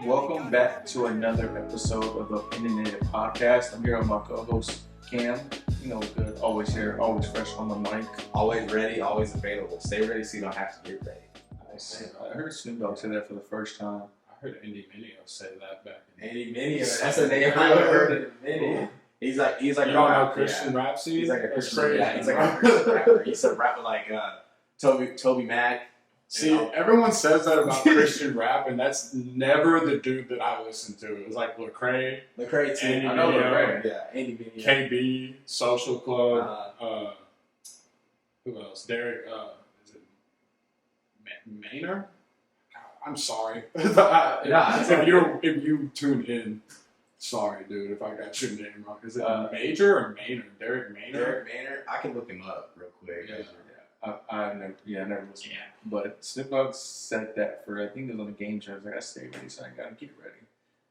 Welcome back to another episode of the Opinionated Podcast. I'm here with my co-host Cam. You know, good, always here, always fresh on the mic. Always ready, always available. Stay ready so you don't have to get ready. I heard Snoop Dogg say that for the first time. I heard Andy Mineo say that back in Andy Mineo, that's a name I haven't heard in a minute. He's like you don't know Christian yeah. rap scene? He's like a Christian, yeah, he's like a Christian rapper. He's a rapper like Toby Mac. See, everyone says that about Christian rap, and that's never the dude that I listen to. It was like Lecrae too. Andy I know Mineo, Lecrae. Yeah, Andy Mineo. KB, Social Club. Who else? Derek. Is it Maynard? I'm sorry. If you tuned in, sorry, dude. If I got your name wrong, is it Major or Maynard? Derek Maynard. Derek Maynard. I can look him up real quick. Yeah. I never listened. Yeah. But Snoop Dogg said that for, I think it was on the game show. I was like, I stay ready, so I gotta get ready.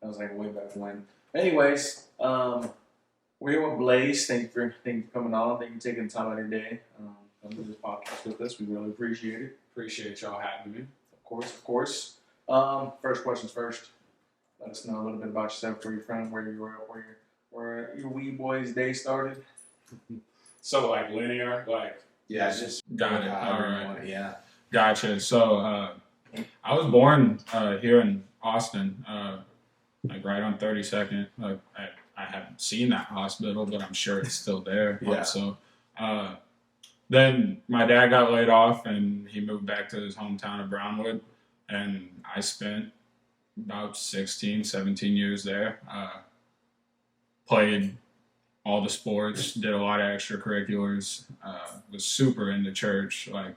That was like way back when. Anyways, we're here with Blaze. Thank you for coming on. Thank you for taking the time out of your day. Come do this podcast with us. We really appreciate it. Appreciate y'all having me. Of course. First questions first. Let us know a little bit about yourself, where you're from, where you were, where your wee boy's day started. So like linear, like. Yeah, just got it. All right. Yeah. Gotcha. So I was born here in Austin, like right on 32nd. I haven't seen that hospital, but I'm sure it's still there. Yeah. So then my dad got laid off and he moved back to his hometown of Brownwood. And I spent about 16, 17 years there. Played all the sports, did a lot of extracurriculars, was super into church, like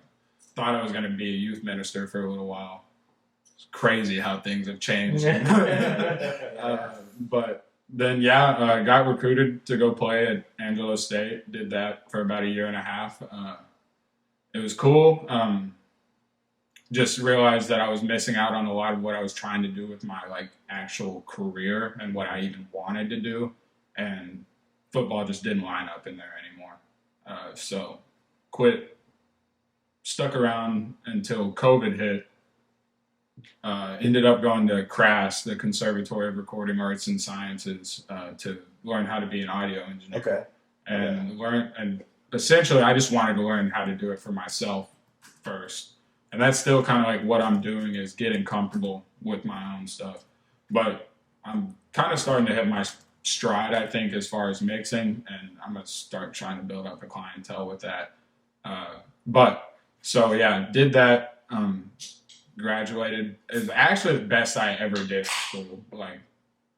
thought I was going to be a youth minister for a little while. It's crazy how things have changed. But then, got recruited to go play at Angelo State, did that for about a year and a half. It was cool. Just realized that I was missing out on a lot of what I was trying to do with my like actual career and what I even wanted to do. And football just didn't line up in there anymore. So quit, stuck around until COVID hit. Ended up going to CRAS, the Conservatory of Recording Arts and Sciences, to learn how to be an audio engineer. Okay. And essentially I just wanted to learn how to do it for myself first. And that's still kind of like what I'm doing, is getting comfortable with my own stuff. But I'm kind of starting to hit my stride, I think, as far as mixing, and I'm gonna start trying to build up a clientele with that. Did that. Graduated. It was actually the best I ever did in school. Like,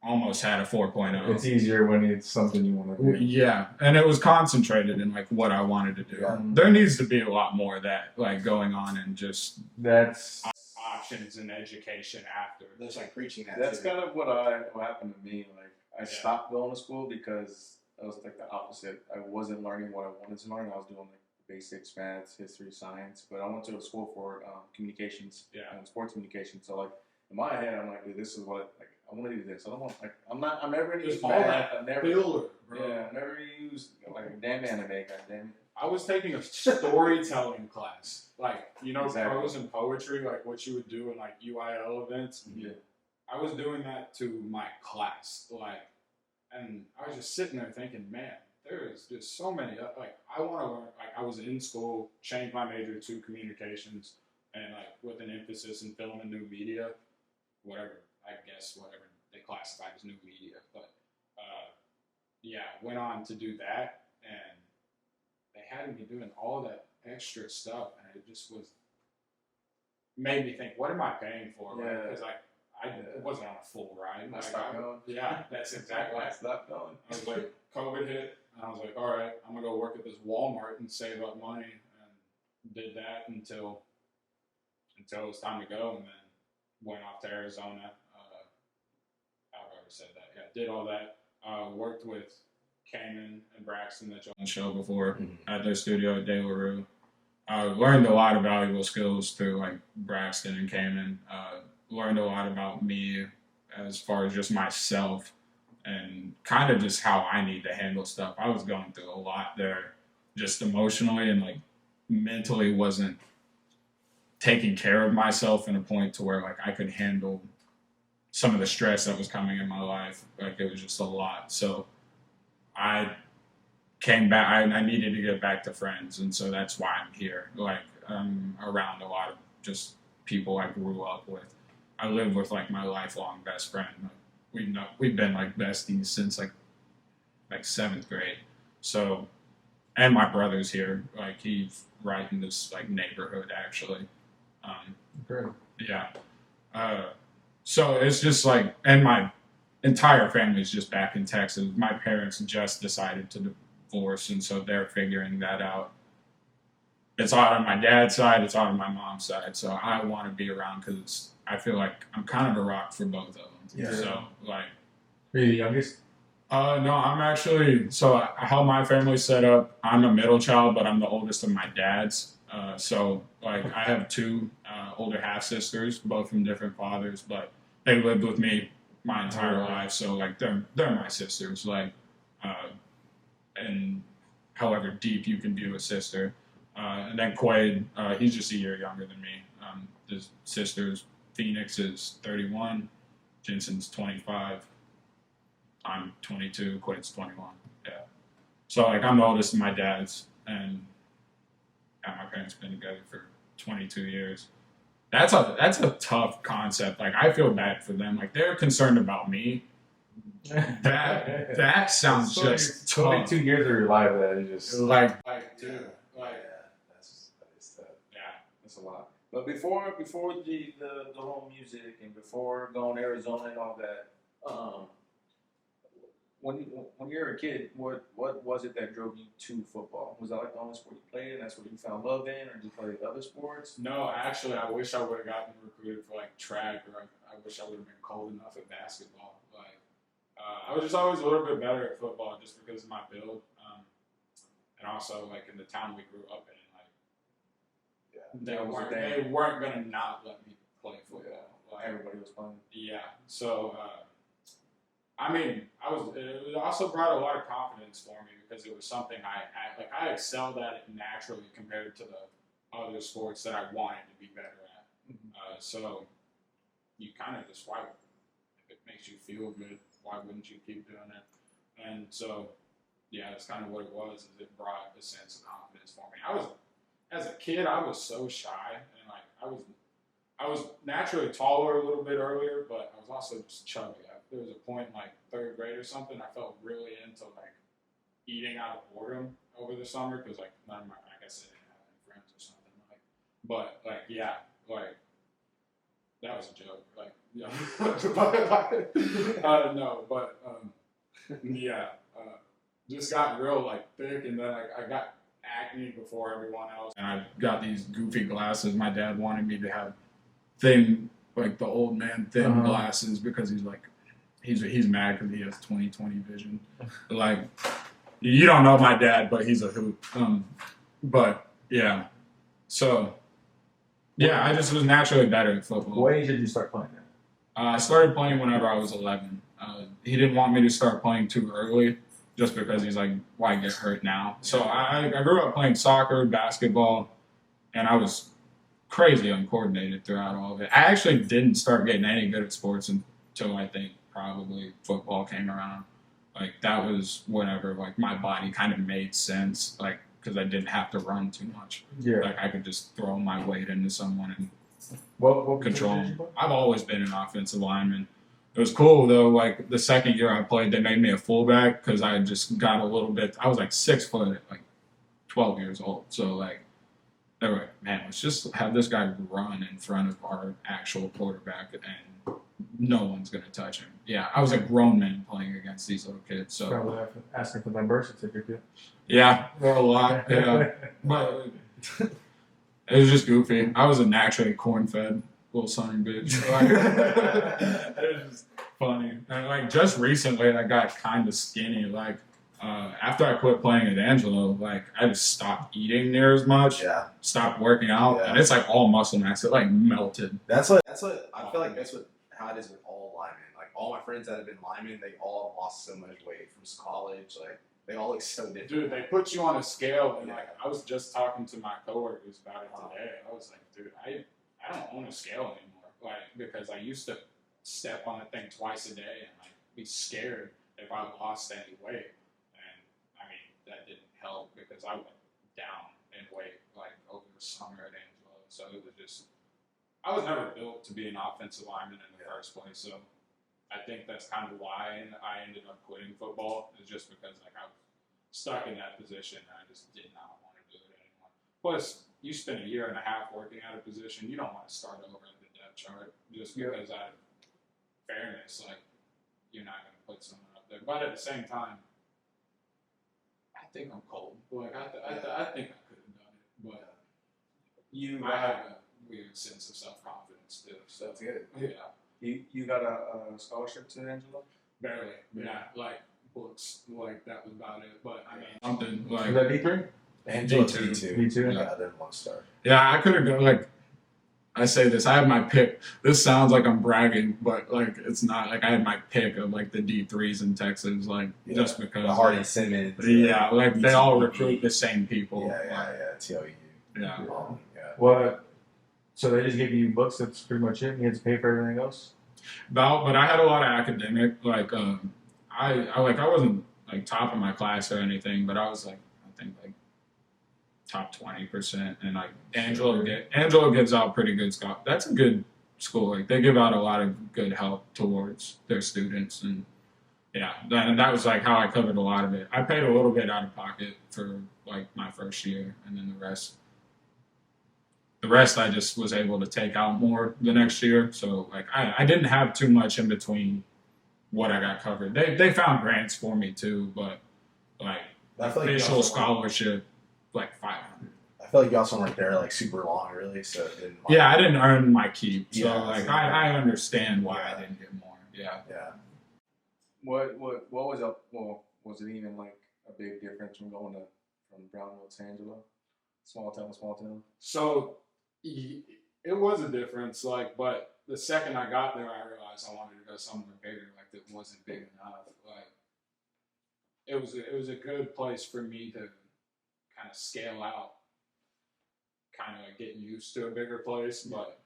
almost had a 4.0. It's easier when it's something you want to do. Yeah, and it was concentrated in like what I wanted to do. Yeah. There needs to be a lot more of that, like going on, and just That's options and education after. There's like preaching that. That's too. kind of what happened to me. Like, I stopped going to school because I was like the opposite. I wasn't learning what I wanted to learn. I was doing like the basics, maths, history, science. But I went to a school for communications, and sports communications. So like in my head, I'm like, dude, this is what I want to do this. I don't want I'm never gonna use math. I never used like a damn anime. Goddamn. I was taking a storytelling class, like Exactly. prose and poetry, like what you would do in like UIL events. Yeah. I was doing that to my class, and I was just sitting there thinking, man, there is just so many. I want to learn. Like, I was in school, changed my major to communications, and like with an emphasis in film and new media, whatever they classify as new media. But went on to do that, and they had me doing all that extra stuff, and it just made me think, what am I paying for? Because it wasn't on a full ride. I stopped going. Yeah, that's exactly. I stopped going. I was like, COVID hit, and I was like, all right, I'm gonna go work at this Walmart and save up money, and did that until it was time to go, and then went off to Arizona. I've already said that. Yeah, did all that. Worked with Cayman and Braxton that y'all on the show before at their studio at DLRS. Learned a lot of valuable skills through like Braxton and Cayman. Learned a lot about me as far as just myself and kind of just how I need to handle stuff. I was going through a lot there just emotionally, and like mentally wasn't taking care of myself in a point to where like I could handle some of the stress that was coming in my life. Like, it was just a lot. So I came back. I needed to get back to friends, and so that's why I'm here. Like, around a lot of just people I grew up with. I live with like my lifelong best friend. Like, we've been like besties since like 7th grade. So, and my brother's here. Like, he's right in this like neighborhood actually. Great. Yeah. So it's just like, and my entire family's just back in Texas. My parents just decided to divorce, and so they're figuring that out. It's out on my dad's side, it's out on my mom's side. So I want to be around because I feel like I'm kind of a rock for both of them. Yeah. So, like, Are you the youngest? no, I'm actually, so how my family's set up, I'm a middle child, but I'm the oldest of my dad's. So, like, I have two older half sisters, both from different fathers, but they lived with me my entire life. So, like, they're my sisters. Like, and however deep you can do a sister. And then Quaid, he's just a year younger than me. His sisters, Phoenix is 31, Jensen's 25. I'm 22, Quaid's 21. Yeah. So, like, I'm the oldest of my dad's, and my parents been together for 22 years. That's a tough concept. Like, I feel bad for them. Like, they're concerned about me. That sounds just tough. 22 years of your life that is just Like, dude, like, that is tough. yeah. That's a lot. But before the whole music and before going to Arizona and all that, when you were a kid, what was it that drove you to football? Was that like the only sport you played and that's what you found love in, or did you play other sports? No, actually, I wish I would have gotten recruited for like track, or I wish I would have been cold enough at basketball. Like, I was just always a little bit better at football just because of my build, and also like in the town we grew up in, like they weren't gonna not let me play football. Like, Everybody was playing. yeah, so. I mean, it also brought a lot of confidence for me because it was something I excelled at it naturally compared to the other sports that I wanted to be better at. So you kind of just, why, if it makes you feel good, why wouldn't you keep doing it? And so, yeah, that's kind of what it was. Is it brought a sense of confidence for me. As a kid, I was so shy, and like I was naturally taller a little bit earlier, but I was also just chubby. There was a point in like 3rd grade or something, I felt really into like eating out of boredom over the summer because like none of my, I guess I didn't have any friends or something. Like, but like, yeah, like that was a joke. Like, yeah, no, but yeah, just got real like thick, and then like I got acne before everyone else, and I got these goofy glasses. My dad wanted me to have thin, like the old man thin glasses because he's like. He's mad because he has 20/20 vision. Like, you don't know my dad, but he's a hoot. But yeah, so yeah, I just was naturally better at football. What age did you start playing that? I started playing whenever I was 11. He didn't want me to start playing too early, just because he's like, why get hurt now? So I grew up playing soccer, basketball, and I was crazy uncoordinated throughout all of it. I actually didn't start getting any good at sports until I think probably football came around. Like, that was whenever like my body kind of made sense, like, because I didn't have to run too much. Yeah. Like, I could just throw my weight into someone and What control position did you them. play? I've always been an offensive lineman. It was cool though. Like, the second year I played, they made me a fullback because I just got a little bit. I was like 6 foot at like 12 years old. So like, they were like, man, let's just have this guy run in front of our actual quarterback and no one's gonna touch him. Yeah, I was a grown man playing against these little kids. So Probably asking for my birth certificate. yeah, a lot. Yeah, but it was just goofy. I was a naturally corn-fed little son of a bitch. Like, it was just funny. And like, just recently, I got kind of skinny. Like, after I quit playing at Angelo, like, I just stopped eating near as much. Yeah. Stopped working out, and it's like all muscle mass. It like melted. That's what I feel like. That's how it is with all linemen. Like, all my friends that have been linemen, they all lost so much weight from college. Like, they all look so different. Dude, they put you on a scale, and like, I was just talking to my coworkers about it today. I was like, dude, I don't own a scale anymore. Like, because I used to step on the thing twice a day and like be scared if I lost any weight. And I mean, that didn't help because I went down in weight like over the summer at Angelo. So it was just, I was never built to be an offensive lineman in the first place. So I think that's kind of why I ended up quitting football, is just because like I was stuck in that position and I just did not want to do it anymore. Plus, you spend a year and a half working at a position, you don't want to start over at the depth chart just because out of fairness, like you're not going to put someone up there. But at the same time, I think I'm cold. Like I think I could have done it, but I have a weird sense of self-confidence too. So That's good. yeah. You got a scholarship to Angelo? Barely. Yeah, like books, like that was about it. But I mean, something Is like that D3? Angelo D2. D2. D2? Yeah, then 1-star. yeah, I could have gone like. I say this, I had my pick. This sounds like I'm bragging, but like it's not. Like I had my pick of like the D3s in Texas, like just because. The Hardy Simmons. Yeah, like they all UTEP. recruit the same people. Yeah. TLU. Yeah. Yeah. What? So they just give you books. That's pretty much it. And you have to pay for everything else. But I had a lot of academic, like I wasn't like top of my class or anything, but I was like I think like top 20%, and like Angelo gives out pretty good scholarship. That's a good school. Like they give out a lot of good help towards their students, and yeah, that was like how I covered a lot of it. I paid a little bit out of pocket for like my first year, and then the rest I just was able to take out more the next year. So like I didn't have too much in between what I got covered. They found grants for me too, but like I feel like official scholarship like 500. I feel like you also weren't there like super long, really. So it didn't. Yeah, I didn't earn my keep, so Yeah, like so- I understand why Yeah. I didn't get more. Yeah. Yeah. What was up? Well, was it even like a big difference from going from Brownville to Angelo? Small town. So it was a difference, like, but the second I got there, I realized I wanted to go somewhere bigger. Like it wasn't big enough. Like it was a good place for me to kind of scale out, kind of like getting used to a bigger place, but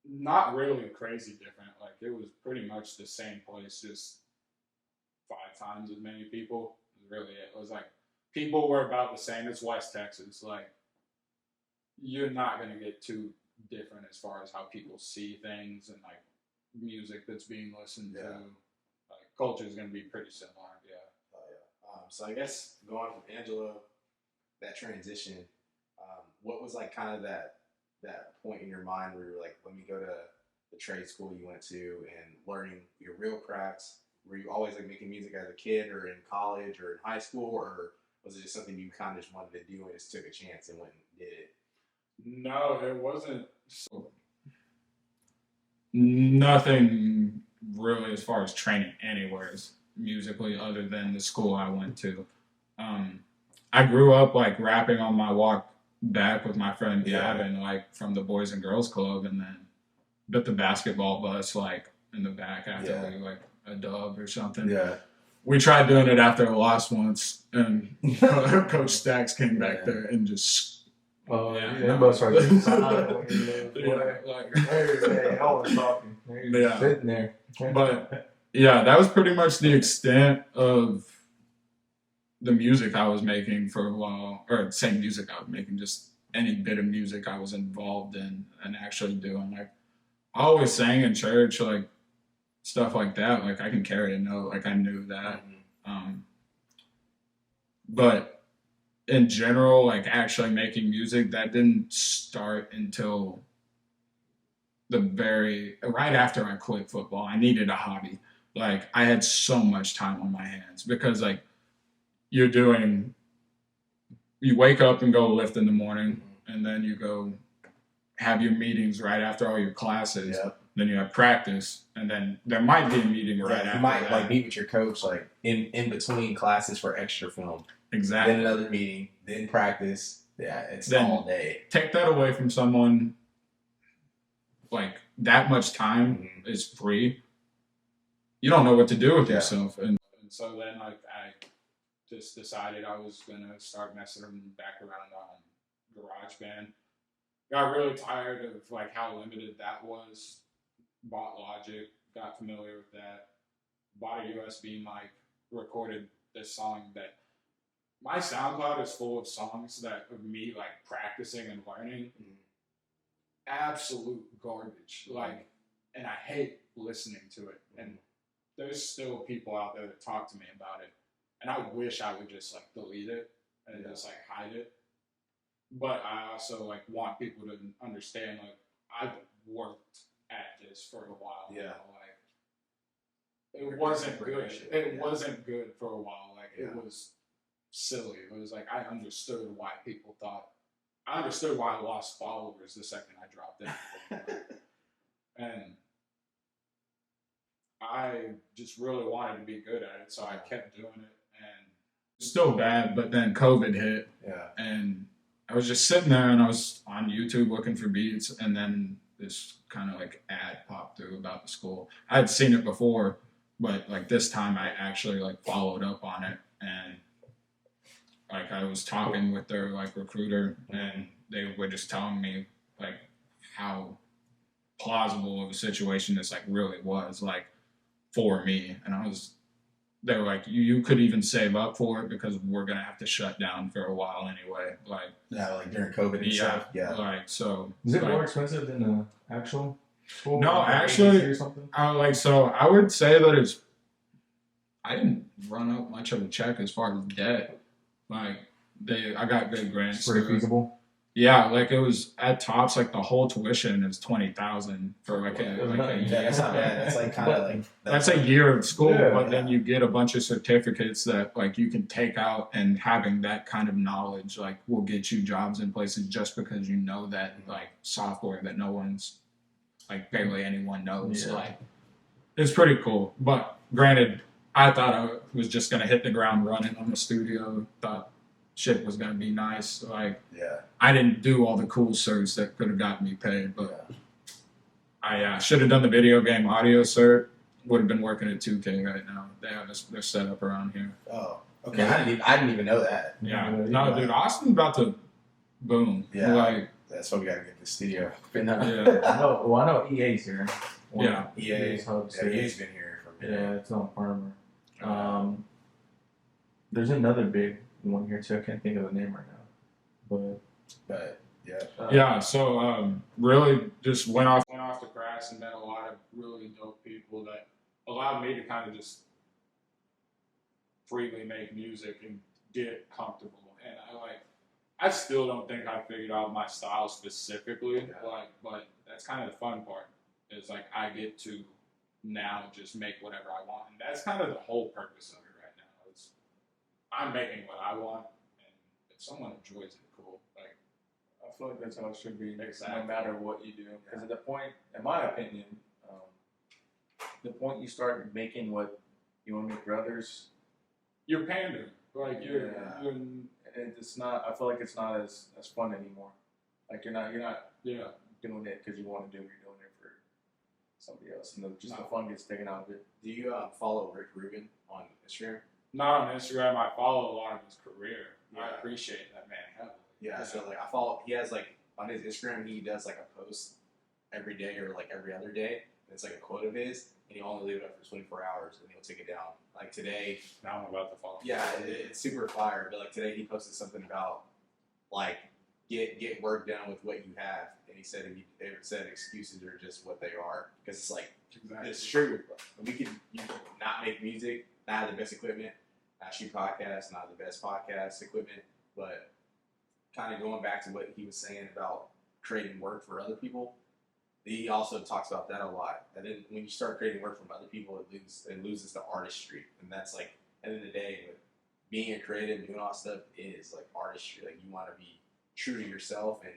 not really crazy different. Like it was pretty much the same place, just 5 times as many people. Really, it was like people were about the same. It's West Texas. Like you're not gonna get too different as far as how people see things and like music that's being listened to. Like culture is gonna be pretty similar. Yeah. So I guess going from Angelo, that transition, what was like kind of that point in your mind where you were like, let me go to the trade school you went to and learning your real crafts? Were you always like making music as a kid or in college or in high school, or was it just something you kind of just wanted to do and just took a chance and went and did it? No, it wasn't. Nothing really as far as training anywhere musically other than the school I went to. I grew up like rapping on my walk back with my friend Gavin, like from the Boys and Girls Club, and then bit the basketball bus like in the back after we like a dub or something. Yeah. We tried doing it after a loss once, and Coach Stacks came back there and just Them both are good. Hey, I was talking. You're sitting there. But yeah, that was pretty much the extent of the music I was making for a while, or same music I was making, just any bit of music I was involved in and actually doing. Like I always sang in church, like stuff like that. Like I can carry a note, like I knew that. But in general, like actually making music, that didn't start until right after I quit football. I needed a hobby. Like I had so much time on my hands because like you wake up and go lift in the morning, and then you go have your meetings right after all your classes. Yeah. Then you have practice, and then there might be a meeting right after You might that. like meet with your coach like in between classes for extra film. Exactly. Then another meeting, then practice. Yeah, it's Then all day. Take that away from someone. Like that much time is free. You don't know what to do with yourself, and so then like I just decided I was gonna start messing back around on GarageBand. got really tired of like how limited that was. Bought Logic, got familiar with that. Bought a USB mic, recorded this song that my SoundCloud is full of songs that of me like practicing and learning. Absolute garbage. Like, and I hate listening to it. And there's still people out there that talk to me about it. And I wish I would just like delete it and just like hide it. But I also like want people to understand like I've worked at this for a while. Yeah. Like it wasn't good. It wasn't good for a while. Like it was silly. It was like I understood why people thought. I understood why I lost followers the second I dropped it. And I just really wanted to be good at it, so I kept doing it. And still bad, but then COVID hit. Yeah. And I was just sitting there and I was on YouTube looking for beats, and then this kind of like ad popped through about the school. I had seen it before, but like this time I actually like followed up on it, and like I was talking with their like recruiter, and they were just telling me like how plausible of a situation this like really was like for me. And they were like, you could even save up for it because we're gonna have to shut down for a while anyway. Like like during COVID and stuff. Yeah. Like so. Is it like, more expensive than the actual school? No, Like actually, or something? so I would say that I didn't run up much of a check as far as debt. Like I got good grants. It's pretty feasible. Yeah, like it was at tops. Like the whole tuition is $20,000 for like a Yeah, that's not bad. That's like kind of like that's a year of school, Yeah. but then you get a bunch of certificates that like you can take out, and having that kind of knowledge like will get you jobs in places just because you know that like software that no one's like barely anyone knows. Yeah. Like it's pretty cool. But granted, I thought I was just gonna hit the ground running on the studio. Thought shit was gonna be nice. Like I didn't do all the cool certs that could have gotten me paid, but I should have done the video game audio cert. Would have been working at 2K right now. They have their setup around here. Oh, okay. I didn't even know that. Yeah, no, dude, Austin's about to boom. Yeah, like that's why we gotta get the studio. yeah, I know EA's here. Yeah. EA's hubs. been here for a minute. Yeah, it's on Farmer. There's another big one here too. I can't think of the name right now, But yeah. yeah. So really just went off the grass and met a lot of really dope people that allowed me to kind of just freely make music and get comfortable. And I still don't think I figured out my style specifically, but that's kind of the fun part. Is like I get to now just make whatever I want, and that's kind of the whole purpose of it right now. Is I'm making what I want, and if someone enjoys it, cool. Like I feel like that's how it should be, Exactly. no matter what you do. Because at the point, in my opinion, the point you start making what you want to make for others, you're pandering. Like you're it's not. I feel like it's not as fun anymore. Like you're not yeah. doing it because you want to do it. You're doing it for somebody else, and the fun gets taken out of it. Do you follow Rick Rubin on Instagram? Not on Instagram. I follow a lot of his career. Yeah. I appreciate that man heavily. Yeah. So like I follow. He has like on his Instagram he does like a post every day or like every other day. And it's like a quote of his, and he'll only leave it up for 24 hours, and he'll take it down. Like today. Now I'm about to follow. Yeah, it's super fire. But like today he posted something about like get work done with what you have, and he said excuses are just what they are, because it's like it's true. You can not make music, not have the best equipment, not shoot podcasts, not the best podcast equipment, but kind of going back to what he was saying about creating work for other people. He also talks about that a lot. And then when you start creating work from other people, it loses the artistry. And that's like, at the end of the day, with being a creative, doing all that stuff is like artistry. Like you want to be true to yourself, and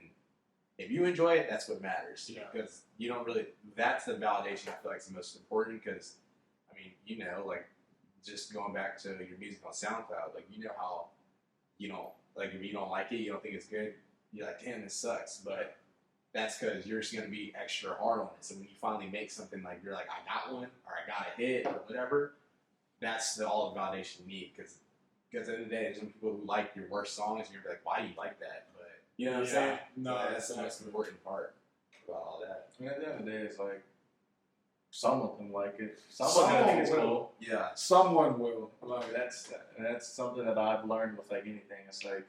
if you enjoy it, that's what matters. Yeah. Because you don't really, that's the validation I feel like is the most important. Because, I mean, like just going back to your music on SoundCloud, like you know how you don't, like if you don't like it, you don't think it's good, you're like, damn, this sucks. But that's because you're just going to be extra hard on it. So when you finally make something like you're like, I got one, or I got a hit, or whatever, that's all the validation you need. Because at the end of the day, there's some people who like your worst songs, and you're like, why do you like that? But You know what I'm saying? No, So that's the most important part about all that. I mean, at the end of the day, it's like some of them like it. Someone's gonna think it's cool. Yeah. Someone will. Like that's something that I've learned with like anything. It's like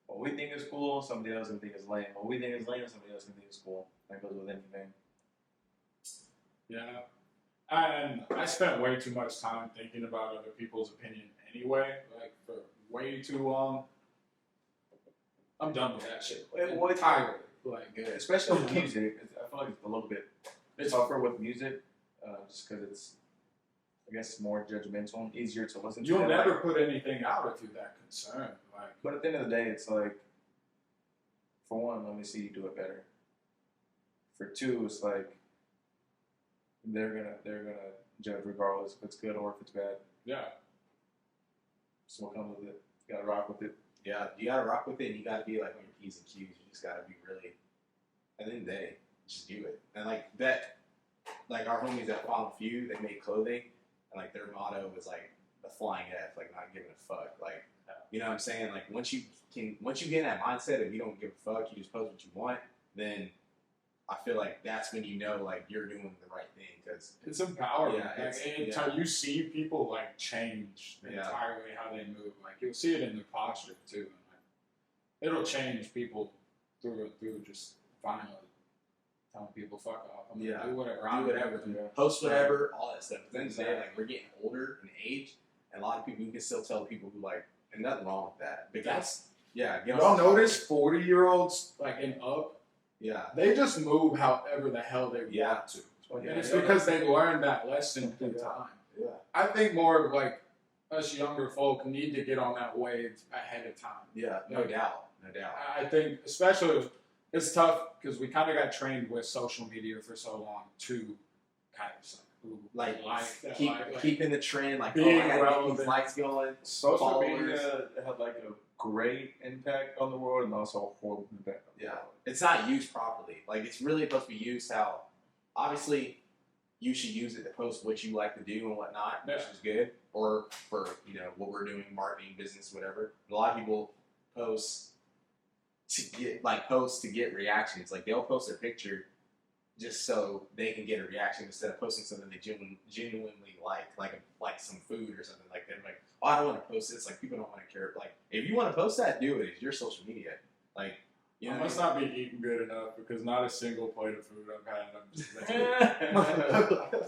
what we think is cool, somebody else can think is lame. What we think is lame, somebody else can think is cool. That goes with anything. Yeah. And I spent way too much time thinking about other people's opinion anyway, like for way too long. I'm done with that shit. Entirely. Like, Especially with music, I feel like it's a little bit tougher with music, just because it's, I guess, more judgmental and easier to listen to. You'll never put anything out if you're that concerned. Like, but at the end of the day, it's like, for one, let me see you do it better. For two, it's like they're gonna judge regardless if it's good or if it's bad. yeah. So what comes with it? You gotta rock with it. Yeah, you gotta rock with it, and you gotta be like on your P's and Q's. You just gotta be really, at the end of the day, just do it. And like that, like our homies at Final Few, they make clothing, and like their motto was like the flying F, like not giving a fuck. Like, you know what I'm saying? Like once you get in that mindset of you don't give a fuck, you just post what you want, then I feel like that's when you know like you're doing the right thing, because It's empowering. Yeah, You see people like change entirely how they move. Like you'll see it in their posture too. And, like, it'll change people through and through. Just finally telling people fuck off. I'm gonna do whatever. Do whatever. Post whatever. All that stuff. But then today, like we're getting older in age, and a lot of people you can still tell people who like, and nothing wrong with that. Because y'all notice 40-year-olds like and up. Yeah. They just move however the hell they want to. And it's because they learned that lesson through time. Yeah. I think more of like us younger folk need to get on that wave ahead of time. Yeah, no doubt. I think especially it's tough because we kind of got trained with social media for so long to kind of keeping the trend, like being I gotta get relevant. these likes going. Social media had like a great impact on the world and also a horrible impact on the world. It's not used properly. Like it's really supposed to be used how, obviously, you should use it to post what you like to do and whatnot, which is good. Or for what we're doing, marketing, business, whatever. A lot of people post to get reactions. Like they'll post their picture just so they can get a reaction instead of posting something they genuinely like some food or something like that. Like, oh, I don't want to post this. Like people don't want to care. Like if you want to post that, do it. It's your social media. Like. I must not be eating good enough because not a single plate of food I've had. I'm just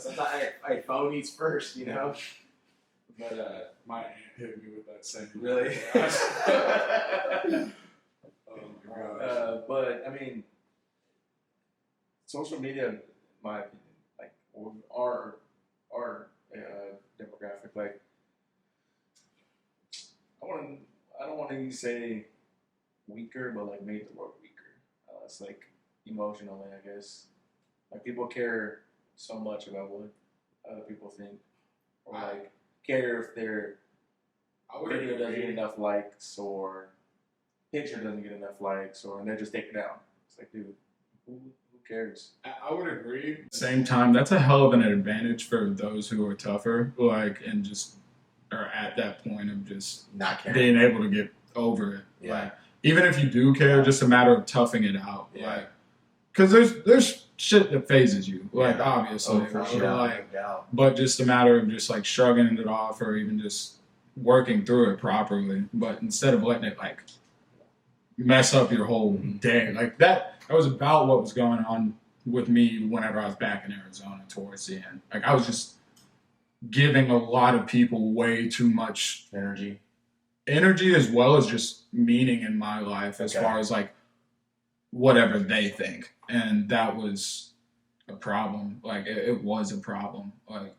sometimes I phone eats first, But my aunt hit me with that same. Really? Oh my gosh. But I mean, social media, in my opinion, like our demographic, like I don't want to say weaker, but like made the world weaker. It's like emotionally, I guess. Like people care so much about what other people think, or like care if their video doesn't get enough likes or picture doesn't get enough likes, or and they just take it down. It's like, dude, who cares? I would agree. At the same time, that's a hell of an advantage for those who are tougher, like, and just are at that point of just not caring, being able to get over it. Yeah. Like, even if you do care, just a matter of toughing it out. Yeah. Like, because there's shit that phases you, like obviously, for sure. like, but just a matter of just like shrugging it off or even just working through it properly. But instead of letting it like mess up your whole day, like that was about what was going on with me whenever I was back in Arizona towards the end. Like I was just giving a lot of people way too much energy as well as just meaning in my life as far as like whatever they think. And that was a problem. Like it was a problem. Like,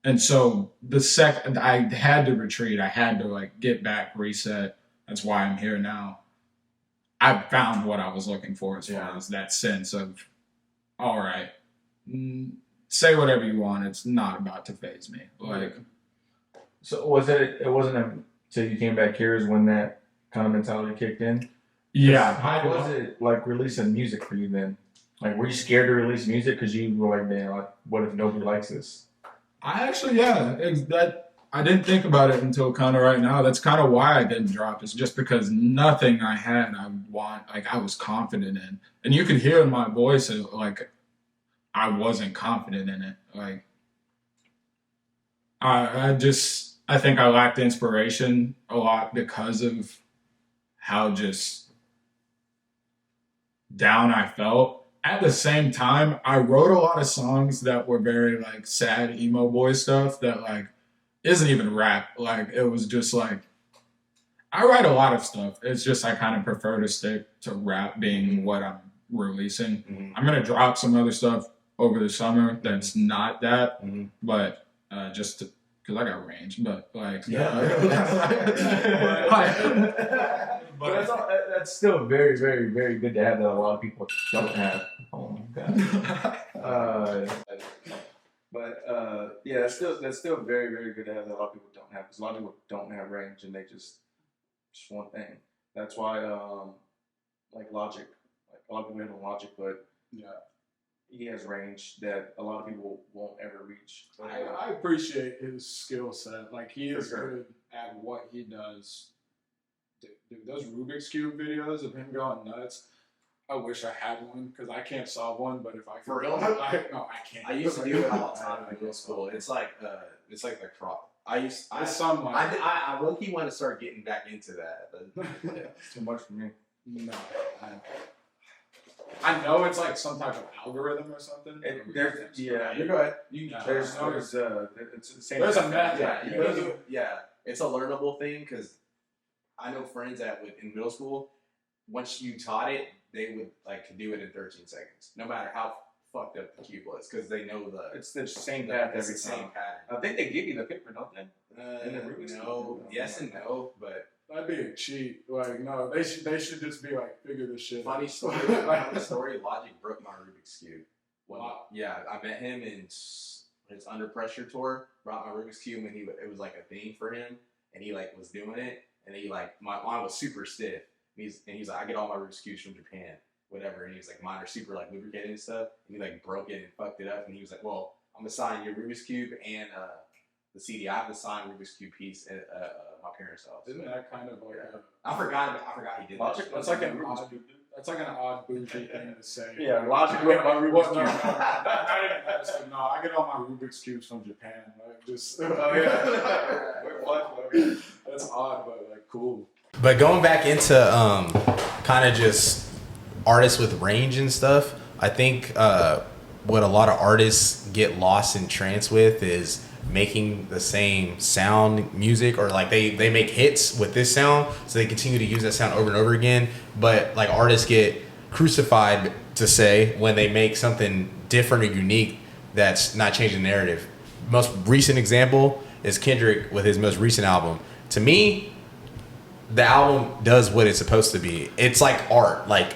and so the second I had to retreat, I had to like get back, reset. That's why I'm here now. I found what I was looking for as far as that sense of, all right, say whatever you want. It's not about to faze me. Like, so it wasn't until you came back here is when that kind of mentality kicked in? yeah. How was it like releasing music for you then? Like, were you scared to release music because you were like, man, like, what if nobody likes this? I actually, that I didn't think about it until kind of right now. That's kind of why I didn't drop. It's just because nothing I had I was confident in, and you could hear in my voice like I wasn't confident in it. Like I think I lacked inspiration a lot because of how just down I felt. At the same time, I wrote a lot of songs that were very like sad emo boy stuff that like isn't even rap. Like it was just like I write a lot of stuff. It's just I kind of prefer to stick to rap being what I'm releasing. Mm-hmm. I'm gonna drop some other stuff over the summer that's not that, but just because I got range. But like but that's still very, very, very good to have that a lot of people don't have. Oh my god. Yeah, that's still very, very good to have that a lot of people don't have, because a lot of people don't have range and they just one thing. That's why like Logic, like a lot of people have Logic, but he has range that a lot of people won't ever reach. I appreciate his skill set. Like he is sure. good at what he does. Dude, those Rubik's Cube videos of him going nuts. I wish I had one because I can't solve one. But if I For real? no, I can't. I used to do it all the time in middle school. It's like the crop. I low-key want to start getting back into that. But It's too much for me. No, I know it's like some type of algorithm or something. you go ahead. There's it's the same. There's a method. It's a learnable thing because I know friends that in middle school, once you taught it, they would like do it in 13 seconds, no matter how fucked up the cube was, because they know it's the same path every it's time. the same pattern. I think they give you the paper, don't they? No, yes and no, but That'd be a cheat. Like no, they should just be like figure this shit. funny out. story. Logic broke my Rubik's cube. Wow. Yeah, I met him in his Under Pressure tour. Brought my Rubik's cube, and it was like a thing for him, and he like was doing it, and he like my mine was super stiff. And he's like, I get all my Rubik's cubes from Japan, whatever. And he was like, mine are super like lubricated and stuff. And he like broke it and fucked it up. And he was like, well, I'm gonna sign your Rubik's cube and the CD. I have the signed Rubik's cube piece at my parents' house. Isn't that kind of like I forgot he did that. that's like an odd bougie thing to say. Yeah, Logic with my Rubik's Well, no, Cube. not even that. It's like, no, I get all my Rubik's cubes from Japan. Like, just that's odd, but like cool. But going back into kind of just artists with range and stuff, I think what a lot of artists get lost in trance with is making the same sound music, or like they make hits with this sound, so they continue to use that sound over and over again. But like artists get crucified to say when they make something different or unique that's not changing the narrative. Most recent example is Kendrick with his most recent album. To me, the album does what it's supposed to be. It's like art. Like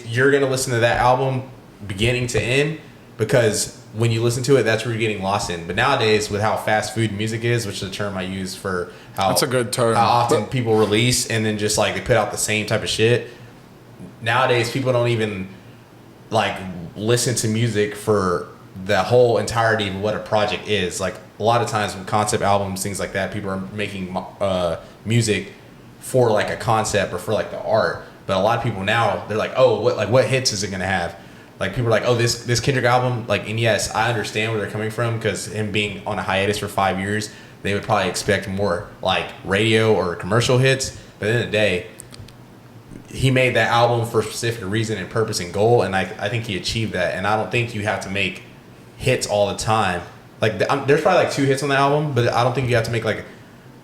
you're gonna listen to that album beginning to end, because when you listen to it, that's where you're getting lost in. But nowadays, with how fast food music is, which is a term I use for That's a good term. how often people release and then just like they put out the same type of shit. Nowadays, people don't even like listen to music for the whole entirety of what a project is. Like a lot of times with concept albums, things like that, people are making music for like a concept or for like the art. But a lot of people now, they're like, oh, what hits is it gonna have? Like people are like, oh, this Kendrick album, like, and yes, I understand where they're coming from, because him being on a hiatus for 5 years, they would probably expect more like radio or commercial hits. But at the end of the day, he made that album for a specific reason and purpose and goal, and I think he achieved that. And I don't think you have to make hits all the time. Like there's probably like 2 hits on the album, but I don't think you have to make like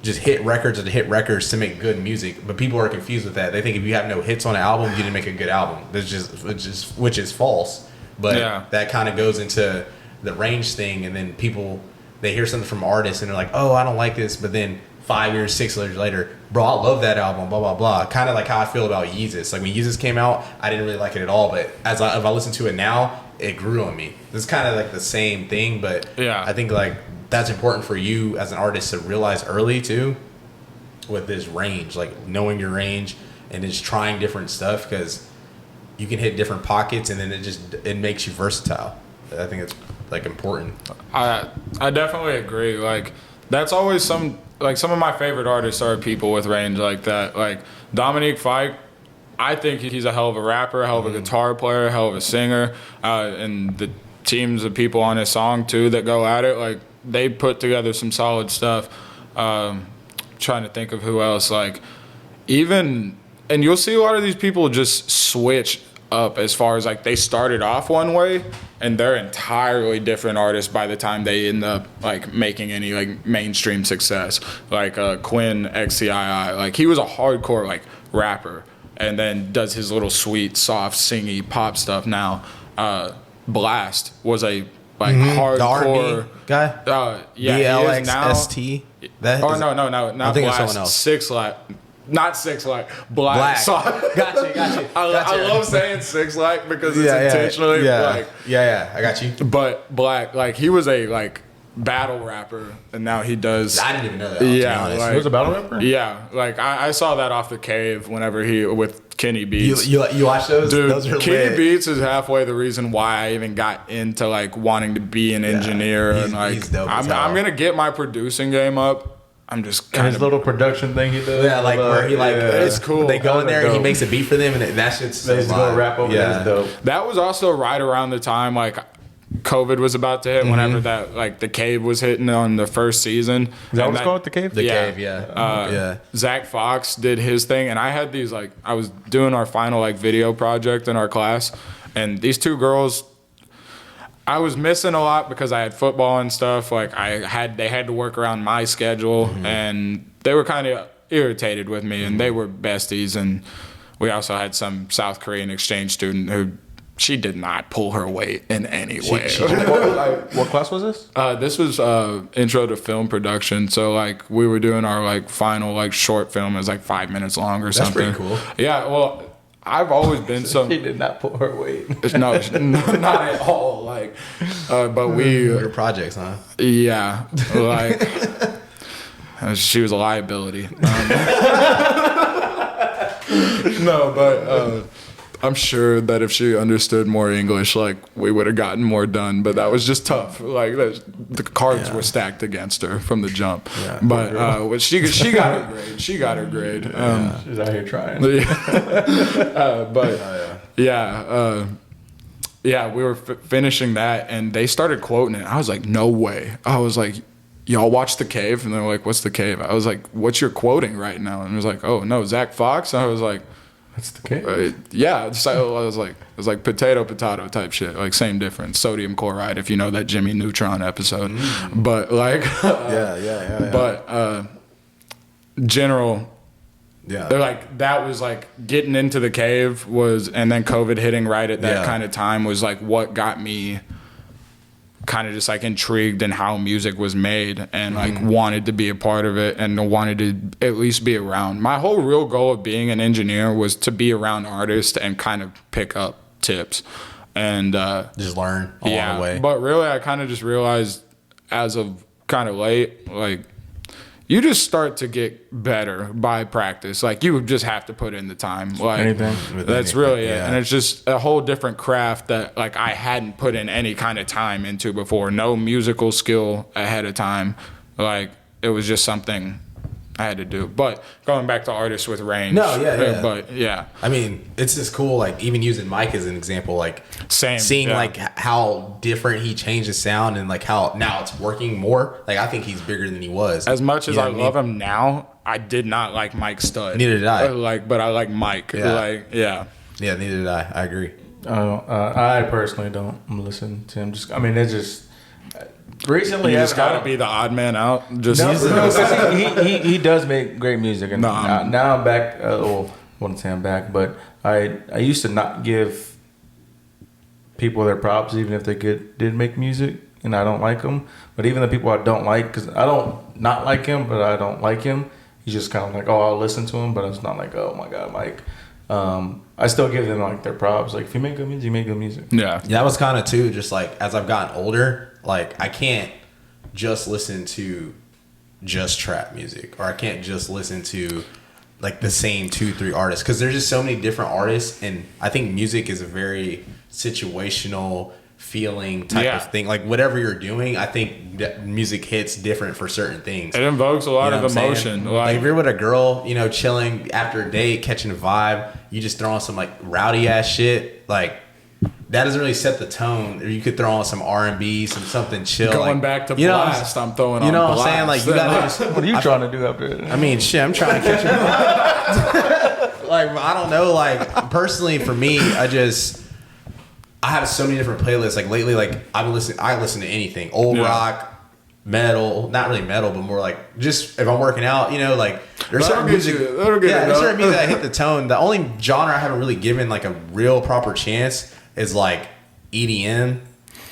just hit records to make good music. But people are confused with that. They think if you have no hits on an album, you didn't make a good album. Which is false. But that kind of goes into the range thing, and then people, they hear something from artists and they're like, oh, I don't like this. But then 5 years, 6 years later, bro, I love that album, blah, blah, blah. Kind of like how I feel about Yeezus. Like when Yeezus came out, I didn't really like it at all. But if I listen to it now, it grew on me. It's kind of like the same thing. But I think like that's important for you as an artist to realize early too, with this range, like knowing your range and just trying different stuff, because you can hit different pockets and then it makes you versatile. I think it's like important. I definitely agree. Like That's always some of my favorite artists are people with range like that. Like Dominique Fike, I think he's a hell of a rapper, a hell of a guitar player, a hell of a singer, and the teams of people on his song too that go at it, like they put together some solid stuff. Trying to think of who else, like even, and you'll see a lot of these people just switch up as far as like they started off one way and they're entirely different artists by the time they end up like making any like mainstream success. Like Quinn XCII, like he was a hardcore like rapper and then does his little sweet soft singy pop stuff now. Blast was a like hardcore guy. Yeah, DLRS. That oh is, no, not I'm thinking of Blast. someone else. 6 Light. Not 6 Light. Black. Got you. I love saying 6 Light because it's intentionally like I got you. But Black, like he was a like battle rapper and now he does. I didn't even know that. Yeah, like, He was a battle rapper? Yeah, like I saw that off the Cave whenever he with Kenny Beats. You watch those? Dude, those are Kenny lit. Beats is halfway the reason why I even got into like wanting to be an engineer and like he's dope as I'm hell. gonna get my producing game up. I'm just kind His of little production thing he does. Yeah, like where he like It's cool. They go in there and he Dope. makes a beat for them and that shit's so He's gonna live. rap over yeah. that. Dope. That was also right around the time like COVID was about to hit. Whenever that like the Cave was hitting on the first season. Is that And what's called, The Cave? The Yeah. Cave, yeah. Uh, Zach Fox did his thing, and I had these like I was doing our final like video project in our class, and these two girls, I was missing a lot because I had football and stuff. Like they had to work around my schedule, and they were kind of irritated with me, and they were besties. And we also had some South Korean exchange student who. She did not pull her weight in any way. What class was this? This was intro to film production. So like we were doing our like final like short film. It was like 5 minutes long or something. That's pretty cool. Yeah. Well, I've always been so. She did not pull her weight. No, not at all. Like, but we. Your projects, huh? Yeah. Like. She was a liability. No, but. I'm sure that if she understood more English, like we would have gotten more done. But that was just tough. Like the cards were stacked against her from the jump. Yeah, but she got her grade. She got her grade. She's out here trying. Yeah, we were finishing that, and they started quoting it. I was like, no way. I was like, y'all watch The Cave? And they're like, what's The Cave? I was like, what you're quoting right now? And it was like, oh no, Zach Fox. And I was like. That's The Cave. Yeah, I was like potato type shit, like same difference. Sodium chloride, if you know that Jimmy Neutron episode. But like, Yeah. But general, Yeah. they're like that was like getting into The Cave was, and then COVID hitting right at that kind of time was like what got me kind of just like intrigued in how music was made and like wanted to be a part of it and wanted to at least be around. My whole real goal of being an engineer was to be around artists and kind of pick up tips and just learn along the way. But really I kind of just realized as of kind of late, like you just start to get better by practice. Like you just have to put in the time. Like Anything. that's really it. And it's just a whole different craft that like I hadn't put in any kind of time into before. No musical skill ahead of time. Like it was just something I had to do. But going back to artists with range. No, yeah. But yeah. I mean, it's just cool, like, even using Mike as an example, like, seeing, like, how different he changed his sound and, like, how now it's working more. Like, I think he's bigger than he was. As much as I love him now, I did not like Mike Stud. Neither did I. But I like Mike. Yeah. Like, yeah. Yeah, neither did I. I agree. I personally don't listen to him. It's just... Recently, You just gotta be the odd man out. Just he does make great music, and now I'm back. I wouldn't say I'm back, but I used to not give people their props, even if they did make music, and I don't like them. But even the people I don't like, because I don't not like him, but I don't like him. He's just kind of like, oh, I'll listen to him, but it's not like, oh my god, Mike. I still give them like their props. Like if you make good music, you make good music. Yeah. That was kind of too, just like as I've gotten older, like I can't just listen to just trap music, or I can't just listen to like the same 2-3 artists, because there's just so many different artists, and I think music is a very situational, feeling type of thing. Like whatever you're doing, I think that music hits different for certain things. It invokes a lot You know of what I'm emotion. saying? Like if you're with a girl, you know, chilling after a date, catching a vibe, you just throw on some like rowdy ass shit, like that doesn't really set the tone. Or you could throw on some R&B, something chill. Going like, back to you know, Blast, I'm throwing on you know what I'm Blast. saying? Like you gotta just, What are you trying to do up there? I mean, shit, I'm trying to catch her. Like, I don't know. Like, personally, for me, I have so many different playlists. Like lately, like I listen to anything, old rock, metal, not really metal, but more like just if I'm working out, you know, like there's certain music. There's certain music that hit the tone. The only genre I haven't really given like a real proper chance is like EDM.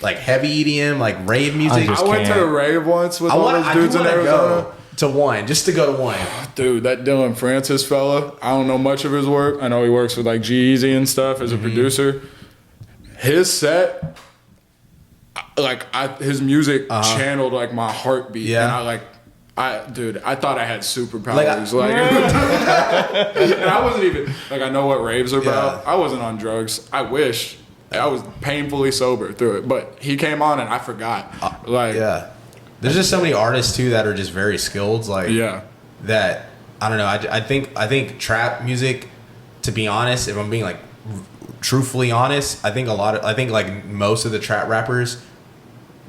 Like heavy EDM, like rave music. I went to a rave once with all those dudes in Arizona. To one, just to go to one. Dude, that Dylan Francis fella, I don't know much of his work. I know he works with like G-Eazy and stuff as a producer. His set, like his music channeled like my heartbeat. Yeah. And I thought I had superpowers. And I wasn't even, like, I know what raves are about. I wasn't on drugs. I wish. I was painfully sober through it. But he came on and I forgot. There's just so many artists too that are just very skilled. Like that. I don't know. I think trap music. To be honest, if I'm being like truthfully honest, I think like most of the trap rappers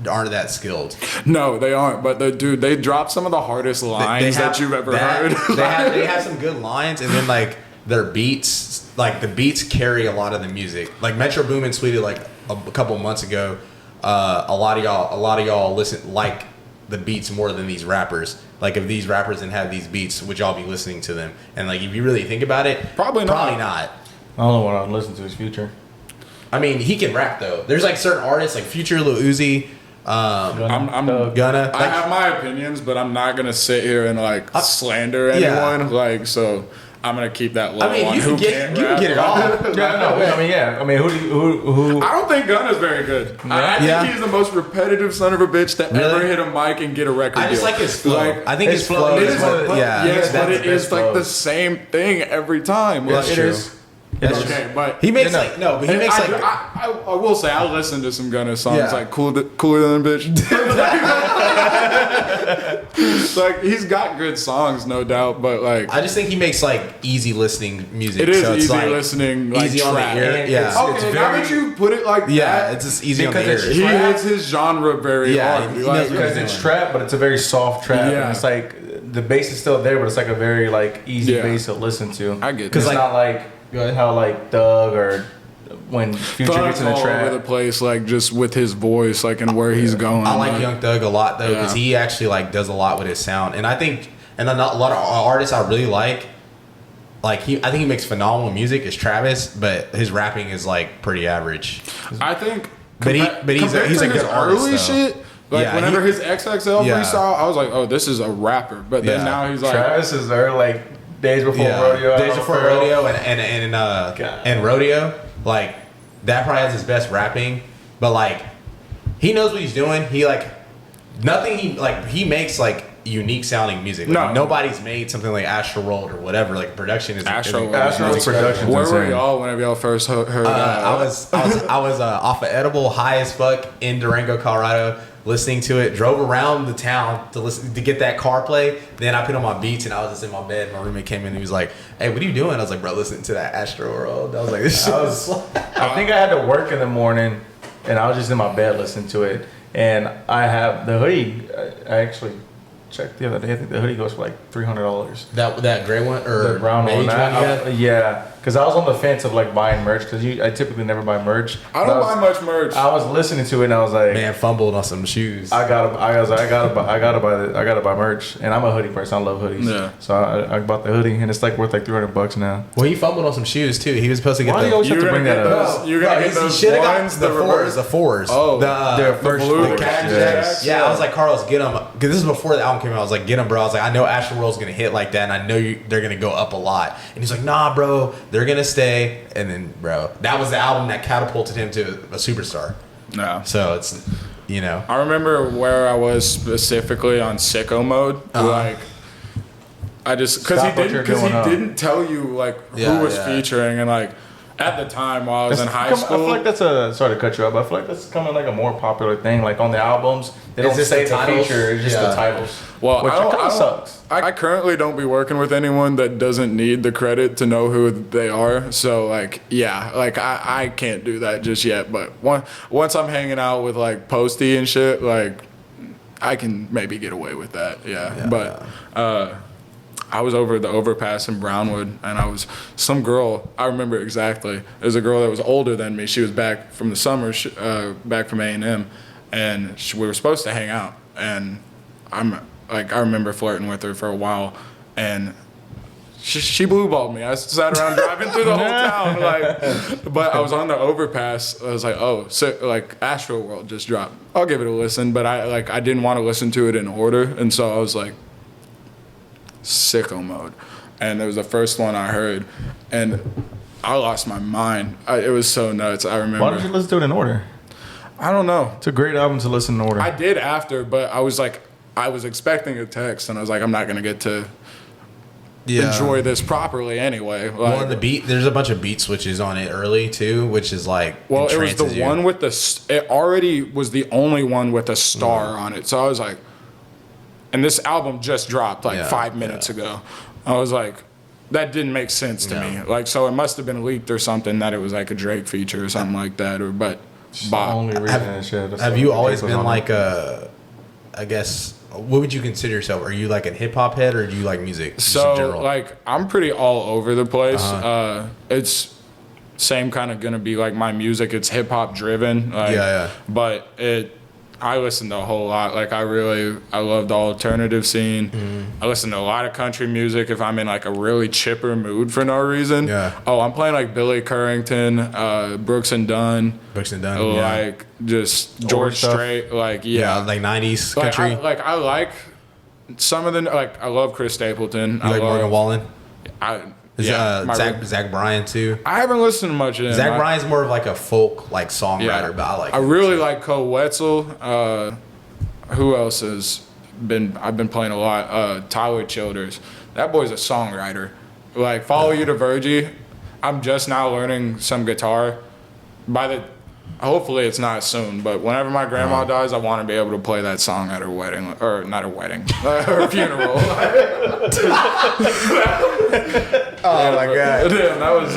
aren't that skilled. No, they aren't. But they drop some of the hardest lines that you've ever heard. They have some good lines, and then like their beats, like the beats carry a lot of the music. Like Metro Boomin tweeted like a couple months ago, a lot of y'all listen like the beats more than these rappers. Like if these rappers didn't have these beats, would y'all be listening to them? And like if you really think about it, probably not. I don't know what I'd listen to is Future. I mean, he can rap though. There's like certain artists like Future, Lil Uzi. I'm gonna. I have my opinions, but I'm not gonna sit here and like slander anyone. Like so. I'm gonna keep that low. I mean, you can get it all. I mean, who? I don't think Gunna's very good. I think he's the most repetitive son of a bitch to ever hit a mic and get a record deal. I just like his flow. Like, I think his flow is yes, but it is like the same thing every time. That's true. That's okay, but he makes I will say I listen to some Gunna songs like cooler than bitch. Like he's got good songs, no doubt, but like I just think he makes like easy listening music. It is so it's easy like listening, like easy on the ear. Yeah. Okay, now that you put it like that, it's just easy on the ear. He hits his genre very hard. Because it's trap, but it's a very soft trap. Yeah. And it's like the bass is still there, but it's like a very like easy bass to listen to. I get that. Because it's not like how like Thug or when Future gets in the all trap. over the place, like just with his voice, like and where he's going. I like Young Thug a lot though, because he actually like does a lot with his sound, and I think, and a lot of artists I really like I think he makes phenomenal music. Is Travis, but his rapping is like pretty average. I think, but he's a good artist. Early shit. Like whenever his XXL freestyle, I was like, oh, this is a rapper. But then now he's like, Travis is there like days before rodeo. Days before rodeo and rodeo. Like that probably has his best rapping, but like he knows what he's doing. He like nothing. He makes like unique sounding music. Like, nobody's made something like Astro World or whatever. Like production is Astro production. Where were y'all whenever y'all first heard? I was off of edible, high as fuck in Durango, Colorado. Listening to it, drove around the town to get that car play. Then I put on my beats and I was just in my bed. My roommate came in and he was like, "Hey, what are you doing?" I was like, "Bro, listening to that Astro World." I was like, "This shit." I think I had to work in the morning, and I was just in my bed listening to it. And I have the hoodie. I actually checked the other day. I think the hoodie goes for like $300. That gray one or the brown one? Yeah. Because I was on the fence of like buying merch because I typically never buy merch. I don't buy much merch. I was listening to it and I was like, man, fumbled on some shoes. I gotta buy merch, and I'm a hoodie person. I love hoodies. Yeah. So I bought the hoodie, and it's like worth like $300 now. Well, he fumbled on some shoes too. He was supposed to get. Why do you always have to bring that up? You're gonna get those ones, the fours. Oh, the first blue Jacks. Yeah, I was like, Carlos, get them. Because this is before the album came out. I was like, get them, bro. I was like, I know Astro World's gonna hit like that, and I know they're gonna go up a lot. And he's like, nah, bro, they're gonna stay. And then, bro, that was the album that catapulted him to a superstar. No. So it's, you know. I remember where I was specifically on sicko mode. Like, I just, because he didn't tell you, like, who was featuring. And, like, At the time while I was in high I feel school, like that's sorry to cut you off, but I feel like that's becoming like a more popular thing. Like on the albums, they don't just say the the titles? feature, it's just the titles. well, Which I don't, kind I of don't- sucks. I currently don't be working with anyone that doesn't need the credit to know who they are. So like, yeah, like I can't do that just yet. But once I'm hanging out with like Posty and shit, like I can maybe get away with that. Yeah. But I was over the overpass in Brownwood, and I was some girl. I remember exactly. It was a girl that was older than me. She was back from the summer, back from A&M, and we were supposed to hang out. And I remember flirting with her for a while, and she blue balled me. I sat around driving through the whole town, like. But I was on the overpass. I was like, oh, so like Astro World just dropped. I'll give it a listen, but I didn't want to listen to it in order, and so I was like, sicko mode, and it was the first one I heard, and I lost my mind. It was so nuts. I remember. Why did you listen to it in order? I don't know. It's a great album to listen in order. I did after, but I was expecting a text, and I was like, I'm not gonna get to enjoy this properly anyway. Like, Well, the beat, there's a bunch of beat switches on it early too, which is like well, it was entrances the you. one with it already was the only one with a star on it. So I was like, and this album just dropped like 5 minutes ago. I was like, that didn't make sense to me. Like, so it must have been leaked or something that it was like a Drake feature or something like that. The only reason that shit. Have you always been like I guess, what would you consider yourself? Are you like a hip hop head, or do you like music just in So general? like I'm pretty all over the place. It's same kind of gonna be like my music. It's hip hop driven. Like, but I listen to a whole lot. Like I love the alternative scene. I listen to a lot of country music if I'm in like a really chipper mood for no reason. Yeah. Oh, I'm playing like Billy Currington, Brooks and Dunn. Brooks and Dunn, like just George stuff. Strait. Like like 90s Like, country. I like some of the I love Chris Stapleton. You like Morgan Wallen? My Zach Bryan too. I haven't listened to much of him. Zach Bryan's more of like a folk like songwriter, but I like. I really like Cole Wetzel. Who else has been? I've been playing a lot. Tyler Childers. That boy's a songwriter. Like Follow You to Virgie. I'm just now learning some guitar. Hopefully it's not soon, but whenever my grandma dies, I want to be able to play that song at her wedding, or not her wedding, her funeral. Oh my god! Damn, that was.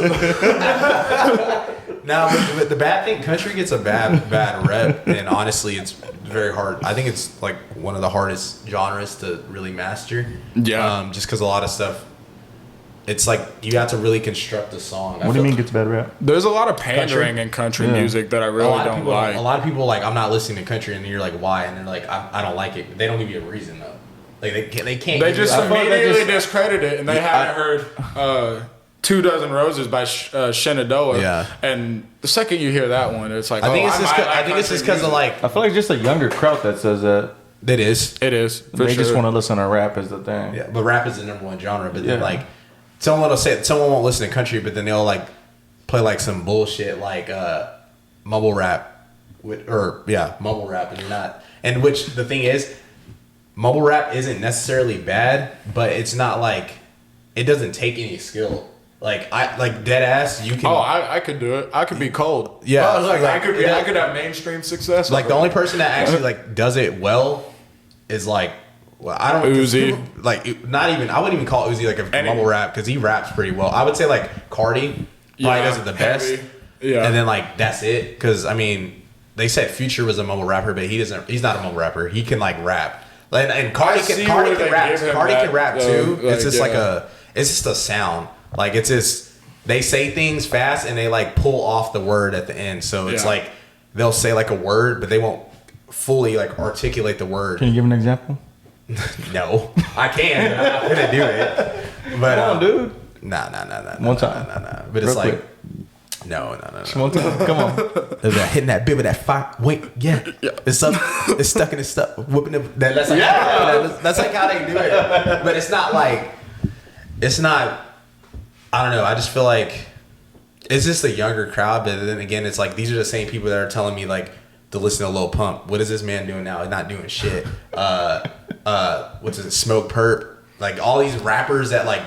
Now, but the bad thing, country gets a bad rep, and honestly, it's very hard. I think it's like one of the hardest genres to really master. Yeah. Just because a lot of stuff, it's like you have to really construct a song. What do you mean gets bad rap? There's a lot of pandering in country music that I really don't like. A lot of people like, I'm not listening to country, and you're like, why? And they're like, I don't like it. They don't give you a reason though. Like they can't. They just I feel like immediately discredit it, and they haven't heard 2 Dozen Roses by Shenandoah. Yeah. And the second you hear that one, it's like, I think oh, it's just. I think it's just because of like. I feel like just a younger crowd that says that. It is. It is. For They sure. just want to listen to rap is the thing. Yeah, but rap is the number one genre. But then Yeah. like, someone won't listen to country, but then they'll like play like some bullshit like mumble rap, mumble rap, and you're not. And which the thing is, mumble rap isn't necessarily bad, but it's not like it doesn't take any skill. Like I like dead ass. You can. Oh, I could do it. I could be cold. Yeah, I could have mainstream success. Like the only person that actually like does it well is like, well, I don't Uzi. Like not even I wouldn't even call Uzi like a mumble rap because he raps pretty well. I would say like Cardi probably does it the best. heavy. Yeah. And then like that's it because I mean they said Future was a mumble rapper, but he's not a mumble rapper. He can like rap. And Cardi can rap. Cardi can rap too. It's just it's just a sound. Like it's just they say things fast and they like pull off the word at the end. So it's like they'll say like a word, but they won't fully like articulate the word. Can you give an example? No, I can. I'm not gonna do it. But Come on, dude. Nah. One time. Nah. But it's Real like quick. no. One time. Come on. There's that hitting that bit with that fire. Wait, yeah. It's up. It's stuck in his stuff. Whooping it. That's like that's like how they do it. But it's not like it's not. I don't know. I just feel like it's just a younger crowd. But then again, it's like these are the same people that are telling me like to listen to Lil Pump. What is this man doing now? He's not doing shit. What's it? Smoke Perp. Like all these rappers that like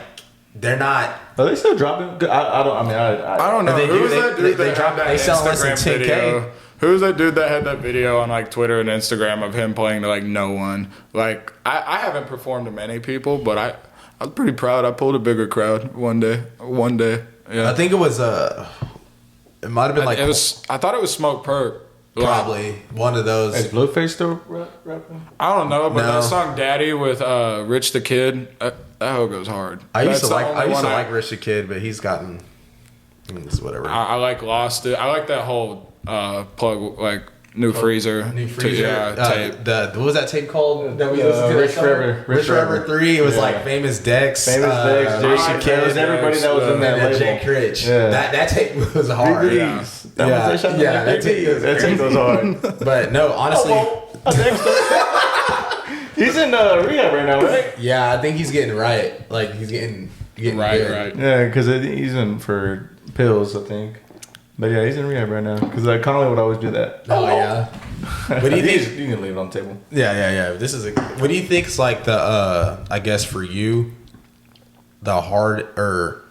they're not. Are they still dropping? I don't. I mean, I don't know. They Who's do. that dude They that drop- had that they sell less than Instagram 10K. video? Who's that dude that had that video on like Twitter and Instagram of him playing to like no one? Like I haven't performed to many people, but I was pretty proud. I pulled a bigger crowd one day. Yeah. I think it was it might have been like it was. I thought it was Smoke Perp. Like, probably one of those. Is Blueface still rapping? I don't know, but No. that song "Daddy" with Rich the Kid, that hoe goes hard. I used That's to the like. only I used to one like Rich the Kid, but he's gotten. It's whatever. I like Lost It. I like that whole plug like New Freezer. New Freezer. Tape. What was that tape called? That we listened to. Rich that summer? Forever. Rich Forever 3. It was like Famous Dex. Famous Dex, Jason Kidd, Kidd, everybody that was in that and label. Jake Critch. Yeah. That tape was hard. Yeah. That tape goes hard. But no, honestly, He's in rehab right now, right? yeah, I think he's getting right. Like he's getting Right, good. right. Yeah, because he's in for pills, I think. But yeah, he's in rehab right now. Because Connolly would always do that. Oh yeah. What do you think? You can leave it on the table. Yeah. This is what do you think is like the I guess for you the hard or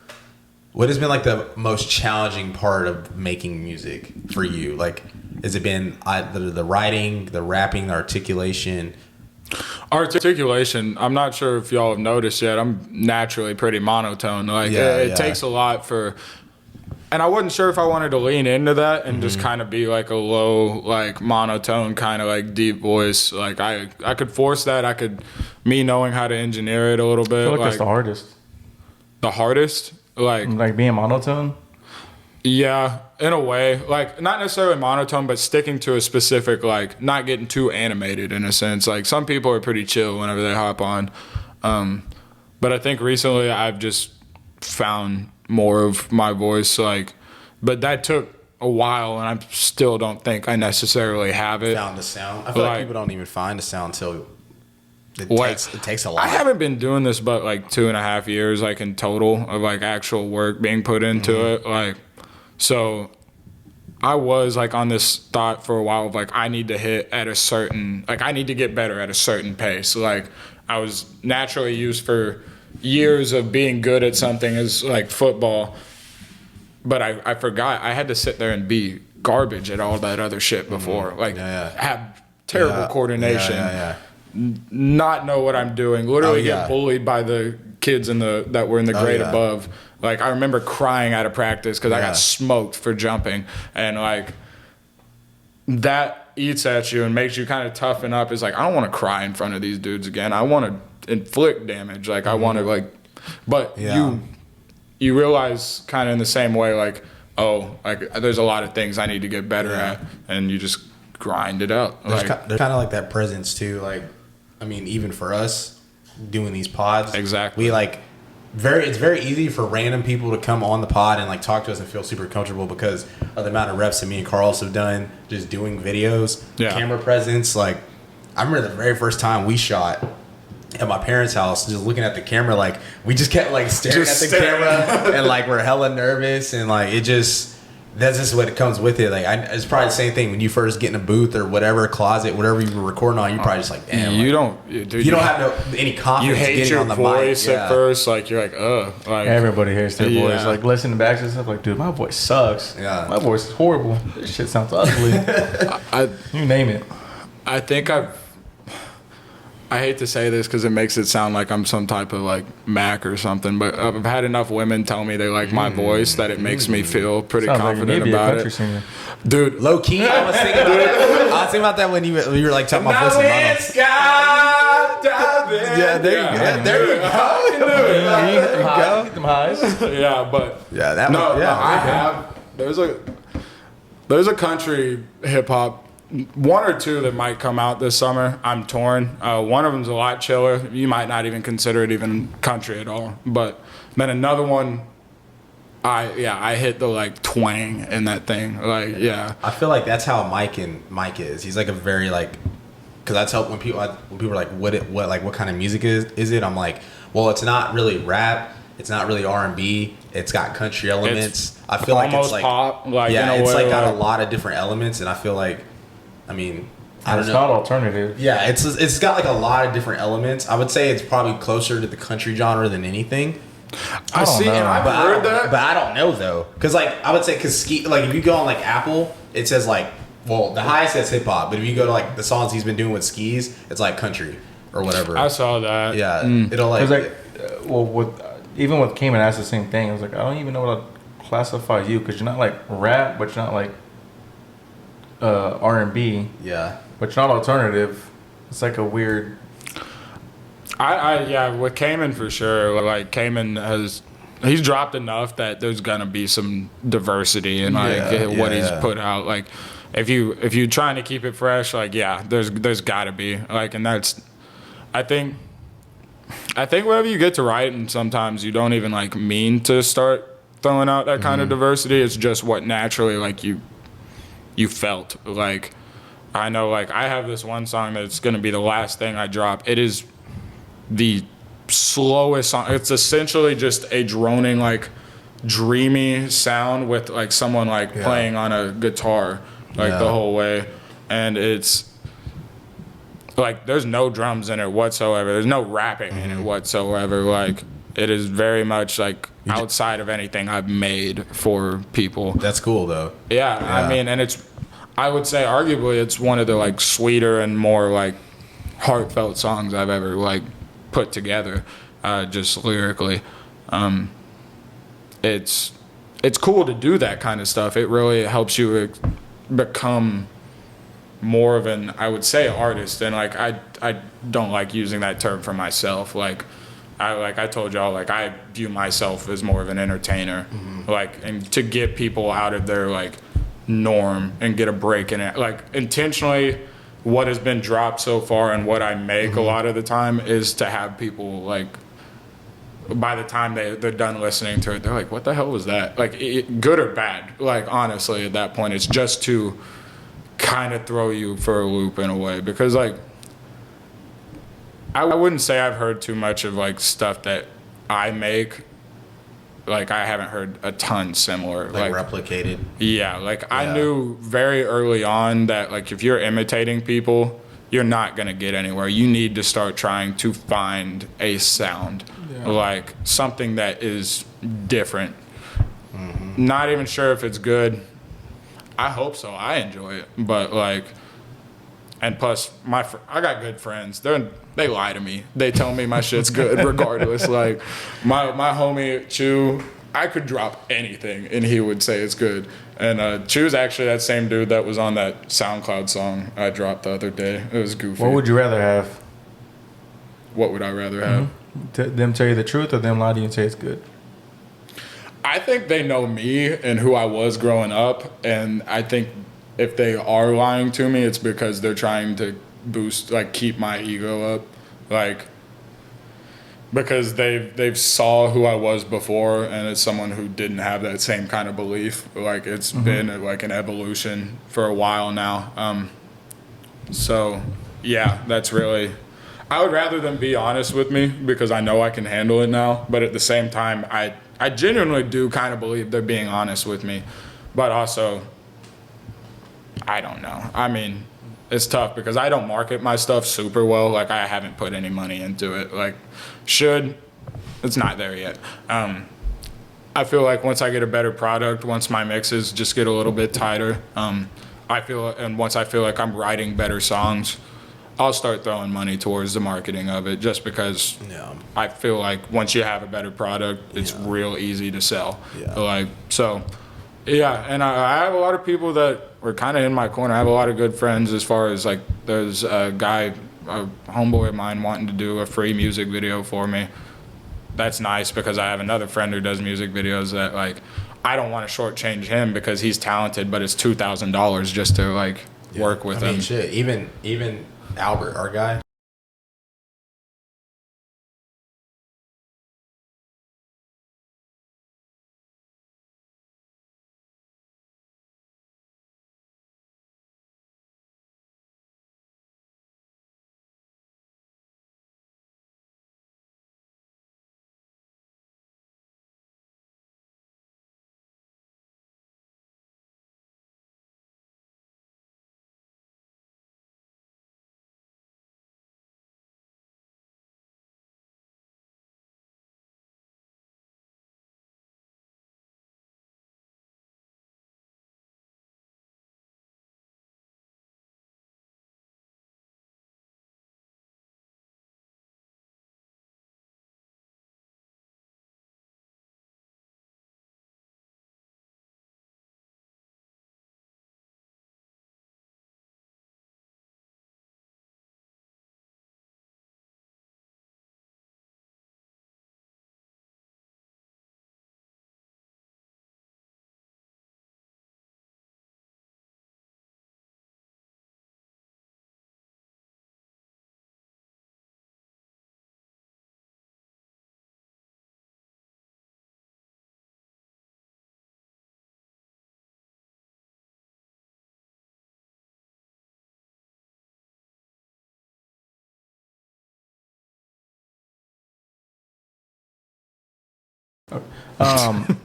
what has been like the most challenging part of making music for you? Like has it been the writing, the rapping, the articulation? Articulation. I'm not sure if y'all have noticed yet. I'm naturally pretty monotone. Like it takes a lot for. And I wasn't sure if I wanted to lean into that and just kind of be like a low, like monotone, kind of like deep voice. Like I could force that. I could, me knowing how to engineer it a little bit. I feel like that's the hardest. The hardest, like being monotone. Yeah, in a way, like not necessarily monotone, but sticking to a specific, like not getting too animated in a sense. Like some people are pretty chill whenever they hop on, but I think recently I've just found more of my voice, like, but that took a while, and I still don't think I necessarily have it. Found the sound. I feel like people don't even find the sound until it takes a lot. I haven't been doing this but like 2.5 years, like in total of like actual work being put into it, like. So I was like on this thought for a while of like I need to hit at a certain, like I need to get better at a certain pace. Like I was naturally used for years of being good at something as like football, but I forgot I had to sit there and be garbage at all that other shit before. Like have terrible coordination, not know what I'm doing, literally get bullied by the kids that were in the grade above. Like, I remember crying out of practice because I got smoked for jumping. And, like, that eats at you and makes you kind of toughen up. It's like, I don't want to cry in front of these dudes again. I want to inflict damage. Like, I want to, like... But you realize kind of in the same way, like, oh, like, there's a lot of things I need to get better at. And you just grind it out. There's kind of like that presence, too. Like, I mean, even for us doing these pods... Exactly. We, like... It's very easy for random people to come on the pod and like talk to us and feel super comfortable because of the amount of reps that me and Carlos have done just doing videos, camera presence. Like I remember the very first time we shot at my parents' house, just looking at the camera, like we just kept like staring at the camera and like we're hella nervous and like it just. That's just what it comes with it. Like it's probably the same thing when you first get in a booth or whatever closet, whatever you were recording on. You're probably just like, damn. You like, don't. You don't have any confidence. You hate getting your on the voice mic. at first. Like you're like, like Everybody hates their voice. Like listening back to stuff, like, dude, my voice sucks. Yeah, my voice is horrible. This shit sounds ugly. You name it. I think I hate to say this because it makes it sound like I'm some type of like Mac or something, but I've had enough women tell me they like my voice that it makes me feel pretty confident about it. Singer. Dude, low key, I was thinking about that. I was thinking about that when you were like talking about voices. Yeah, there you go. There you go. There you go. Them highs. Yeah, but I have. There's a country hip hop. One or two that might come out this summer. I'm torn. One of them's a lot chiller. You might not even consider it even country at all. But then another one, I hit the like twang in that thing. Like I feel like that's how Mike is. He's like a very like, because that's how when people are like what kind of music is it? I'm like, well, it's not really rap. It's not really R&B. It's got country elements. I feel like it's like pop. Like it's like got a lot of different elements, and I feel like. I mean, I don't know. It's not alternative. Yeah, it's got like a lot of different elements. I would say it's probably closer to the country genre than anything. I see, and I've heard that, but I don't know though, because like I would say, because like if you go on like Apple, it says like, well, the highest says hip hop, but if you go to like the songs he's been doing with Skis, it's like country or whatever. I saw that. Yeah, it'll like, well, even with Cayman, that's the same thing. I was like, I don't even know what to classify you, because you're not like rap, but you're not like R&B. Yeah, but you're not alternative. It's like a weird. Yeah, with Cayman for sure. Like Cayman he's dropped enough that there's gonna be some diversity in what he's put out. Like if you're trying to keep it fresh, like there's gotta be like, and that's I think whenever you get to writing, sometimes you don't even like mean to start throwing out that kind of diversity. It's just what naturally like you felt. Like I know, like I have this one song that's gonna be the last thing I drop. It is the slowest song. It's essentially just a droning, like dreamy sound with like someone like playing on a guitar like the whole way, and it's like there's no drums in it whatsoever. There's no rapping in it whatsoever. Like it is very much like outside of anything I've made for people. That's cool though. Yeah, I mean, and I would say arguably it's one of the like sweeter and more like heartfelt songs I've ever like put together, just lyrically. It's cool to do that kind of stuff. It really helps you become more of an, I would say, artist. And like I don't like using that term for myself. Like I told y'all, like I view myself as more of an entertainer. Like, and to get people out of their like norm and get a break in it. Like intentionally, what has been dropped so far and what I make a lot of the time is to have people like, by the time they're done listening to it, they're like, what the hell was that? Like good or bad? Like honestly, at that point, it's just to kind of throw you for a loop in a way, because like I wouldn't say I've heard too much of like stuff that I make. Like I haven't heard a ton similar, like replicated. Yeah, like I knew very early on that like if you're imitating people, you're not gonna get anywhere. You need to start trying to find a sound, like something that is different. Not even sure if it's good. I hope so. I enjoy it, but like, and plus I got good friends. They lie to me. They tell me my shit's good regardless. Like my homie Chew, I could drop anything and he would say it's good. And Chew's actually that same dude that was on that SoundCloud song I dropped the other day. It was goofy. What would you rather have? What would I rather have? Them tell you the truth or them lie to you and say it's good? I think they know me and who I was growing up, and I think if they are lying to me, it's because they're trying to boost, like keep my ego up, like because they've saw who I was before, and it's someone who didn't have that same kind of belief. Like it's been like an evolution for a while now. So yeah, that's really, I would rather them be honest with me because I know I can handle it now, but at the same time I genuinely do kind of believe they're being honest with me, but also I don't know. I mean, it's tough because I don't market my stuff super well. Like I haven't put any money into it. Like it's not there yet. I feel like once I get a better product, once my mixes just get a little bit tighter, once I feel like I'm writing better songs, I'll start throwing money towards the marketing of it, just because I feel like once you have a better product, it's real easy to sell. Like, so yeah, and I have a lot of people that were kind of in my corner. I have a lot of good friends, as far as like there's a guy, a homeboy of mine, wanting to do a free music video for me. That's nice because I have another friend who does music videos that like I don't want to shortchange him because he's talented, but it's $2,000 just to like work with him. I mean, shit, even Albert, our guy,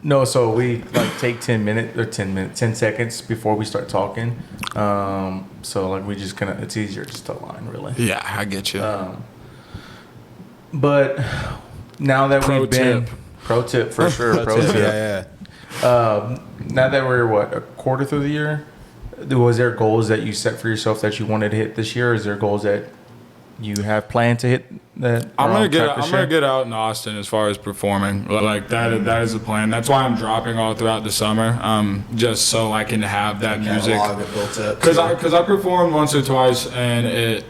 No, so we like take 10 seconds before we start talking. So like we just kind of, it's easier just to align really. Yeah, I get you. But now that Pro we've been tip. pro tip for sure, pro tip. Yeah. Now that we're a quarter through the year, was there goals that you set for yourself that you wanted to hit this year? Or is there goals that you have planned to hit that? I'm gonna get out in Austin as far as performing. Like that is the plan. That's why I'm dropping all throughout the summer. Just so I can have that music. A lot of it built up. Because I performed once or twice and it.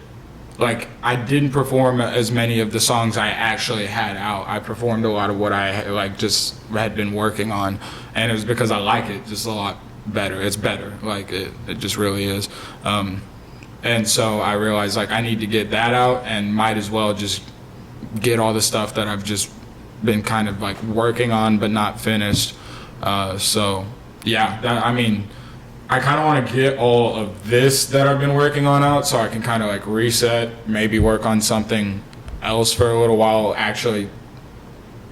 Like, I didn't perform as many of the songs I actually had out. I performed a lot of what I, like, just had been working on. And it was because I like it just a lot better. It's better. Like, it just really is. And so I realized, like, I need to get that out and might as well just get all the stuff that I've just been kind of, like, working on but not finished. So, yeah, I kind of want to get all of this that I've been working on out so I can kind of like reset, maybe work on something else for a little while, actually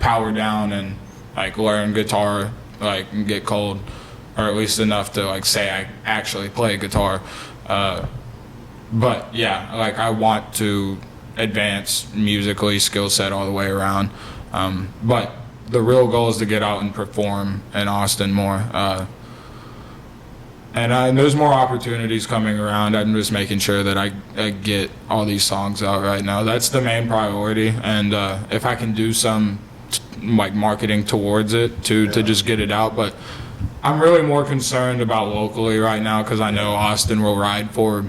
power down and like learn guitar, like and get cold, or at least enough to like say I actually play guitar. But yeah, like I want to advance musically, skill set all the way around. But the real goal is to get out and perform in Austin more. And there's more opportunities coming around. I'm just making sure that I get all these songs out right now. That's the main priority. And if I can do some like marketing towards it to just get it out. But I'm really more concerned about locally right now because I know Austin will ride for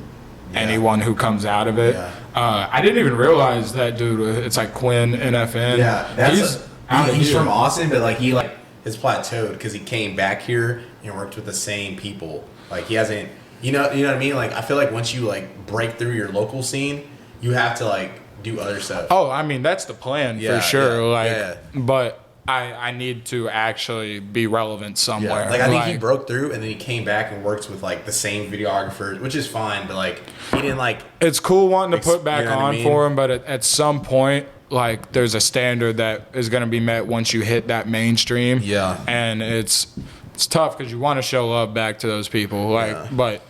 anyone who comes out of it. Yeah. I didn't even realize that dude. It's like Quinn NFN. Yeah, he's from Austin, but like he has plateaued because he came back here and worked with the same people. Like he hasn't, you know what I mean? Like I feel like once you like break through your local scene, you have to like do other stuff. Oh, I mean that's the plan for sure. But I need to actually be relevant somewhere. Yeah. Like I think he broke through and then he came back and works with like the same videographers, which is fine. But like he didn't like. It's cool wanting to put back you know on for him, but at some point. Like there's a standard that is going to be met once you hit that mainstream. Yeah. And it's tough because you want to show love back to those people. Like, but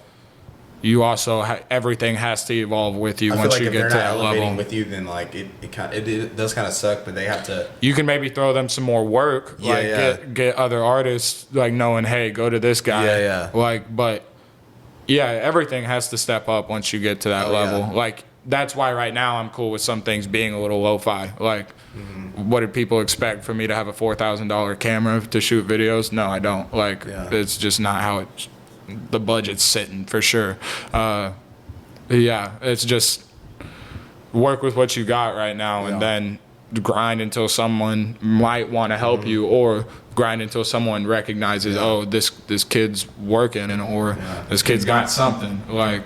you also everything has to evolve with you once you get to that level. With you, then like it does kind of suck, but they have to. You can maybe throw them some more work. Get other artists like knowing, hey, go to this guy. Yeah. Like, but yeah, everything has to step up once you get to that level. Yeah. Like. That's why right now I'm cool with some things being a little lo-fi. Like, what did people expect for me to have a $4,000 camera to shoot videos? No, I don't. Like, it's just not how the budget's sitting for sure. It's just work with what you got right now and then grind until someone might want to help you or grind until someone recognizes, oh, this kid's working or this kid's got something. Like,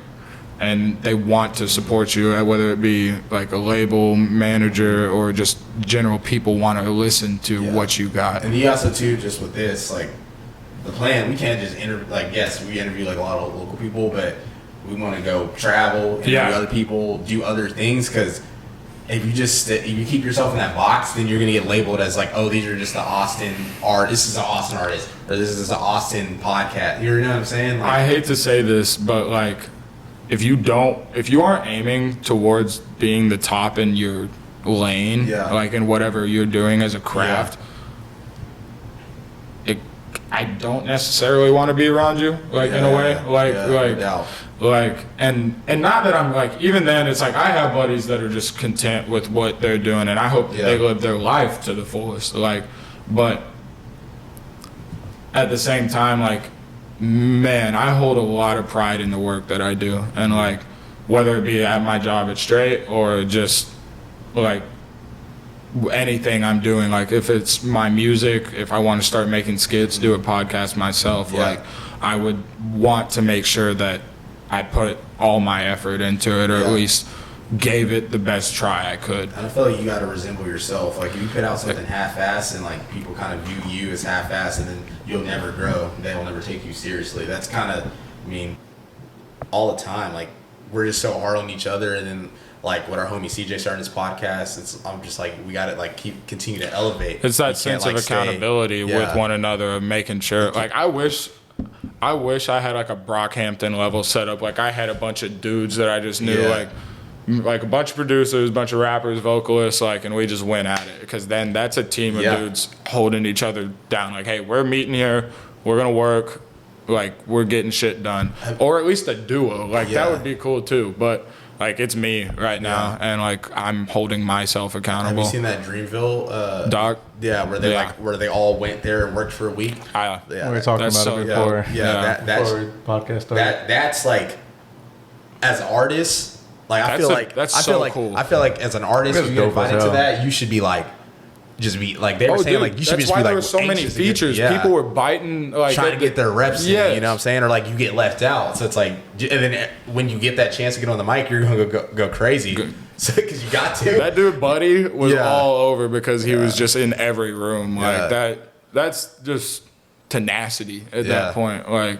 and they want to support you, whether it be like a label manager or just general people want to listen to what you got. And you also too, just with this, like the plan, we can't just interview. Like yes, we interview like a lot of local people, but we want to go travel, interview other people, do other things. Because if you keep yourself in that box, then you're gonna get labeled as like, oh, these are just the Austin art. This is an Austin artist, or this is an Austin podcast. You know what I'm saying? Like, I hate to say this, but like. If you aren't aiming towards being the top in your lane, like in whatever you're doing as a craft, I don't necessarily want to be around you, like in a way, and not that I'm like, even then it's like I have buddies that are just content with what they're doing, and I hope they live their life to the fullest, like, but at the same time, like. Man, I hold a lot of pride in the work that I do. And like, whether it be at my job at Straight or just like anything I'm doing, like if it's my music, if I want to start making skits, do a podcast myself, like I would want to make sure that I put all my effort into it or at least gave it the best try I could. I feel like you got to resemble yourself. Like if you put out something half-assed and like people kind of view you as half-assed and then you'll never grow, they'll never take you seriously. That's kind of, I mean, all the time. Like we're just so hard on each other and then like what our homie CJ started his podcast. I'm just like, we got to like continue to elevate. It's that You sense can't, of accountability with one another, of making sure. Like I wish I had like a Brockhampton level setup. Like I had a bunch of dudes that I just knew, like a bunch of producers, a bunch of rappers, vocalists, like, and we just went at it. Because then that's a team of dudes holding each other down. Like, hey, we're meeting here, we're gonna work, like we're getting shit done, or at least a duo. Like that would be cool too. But like it's me right now, and like I'm holding myself accountable. Have you seen that Dreamville doc? Yeah, where they where they all went there and worked for a week. We were talking about it before. That's podcast started. That's like, as an artist, like I feel like cool. I feel like as an artist, if you get invited to that, you should be like, just be like they were saying, like you should just be like. There were so many features. People were biting, like trying to get their reps in. You know what I'm saying? Or like you get left out. So it's like, and then when you get that chance to get on the mic, you're gonna go crazy. Because you got to. That dude, Buddy, was all over because he was just in every room. Like that's just tenacity at that point. Like,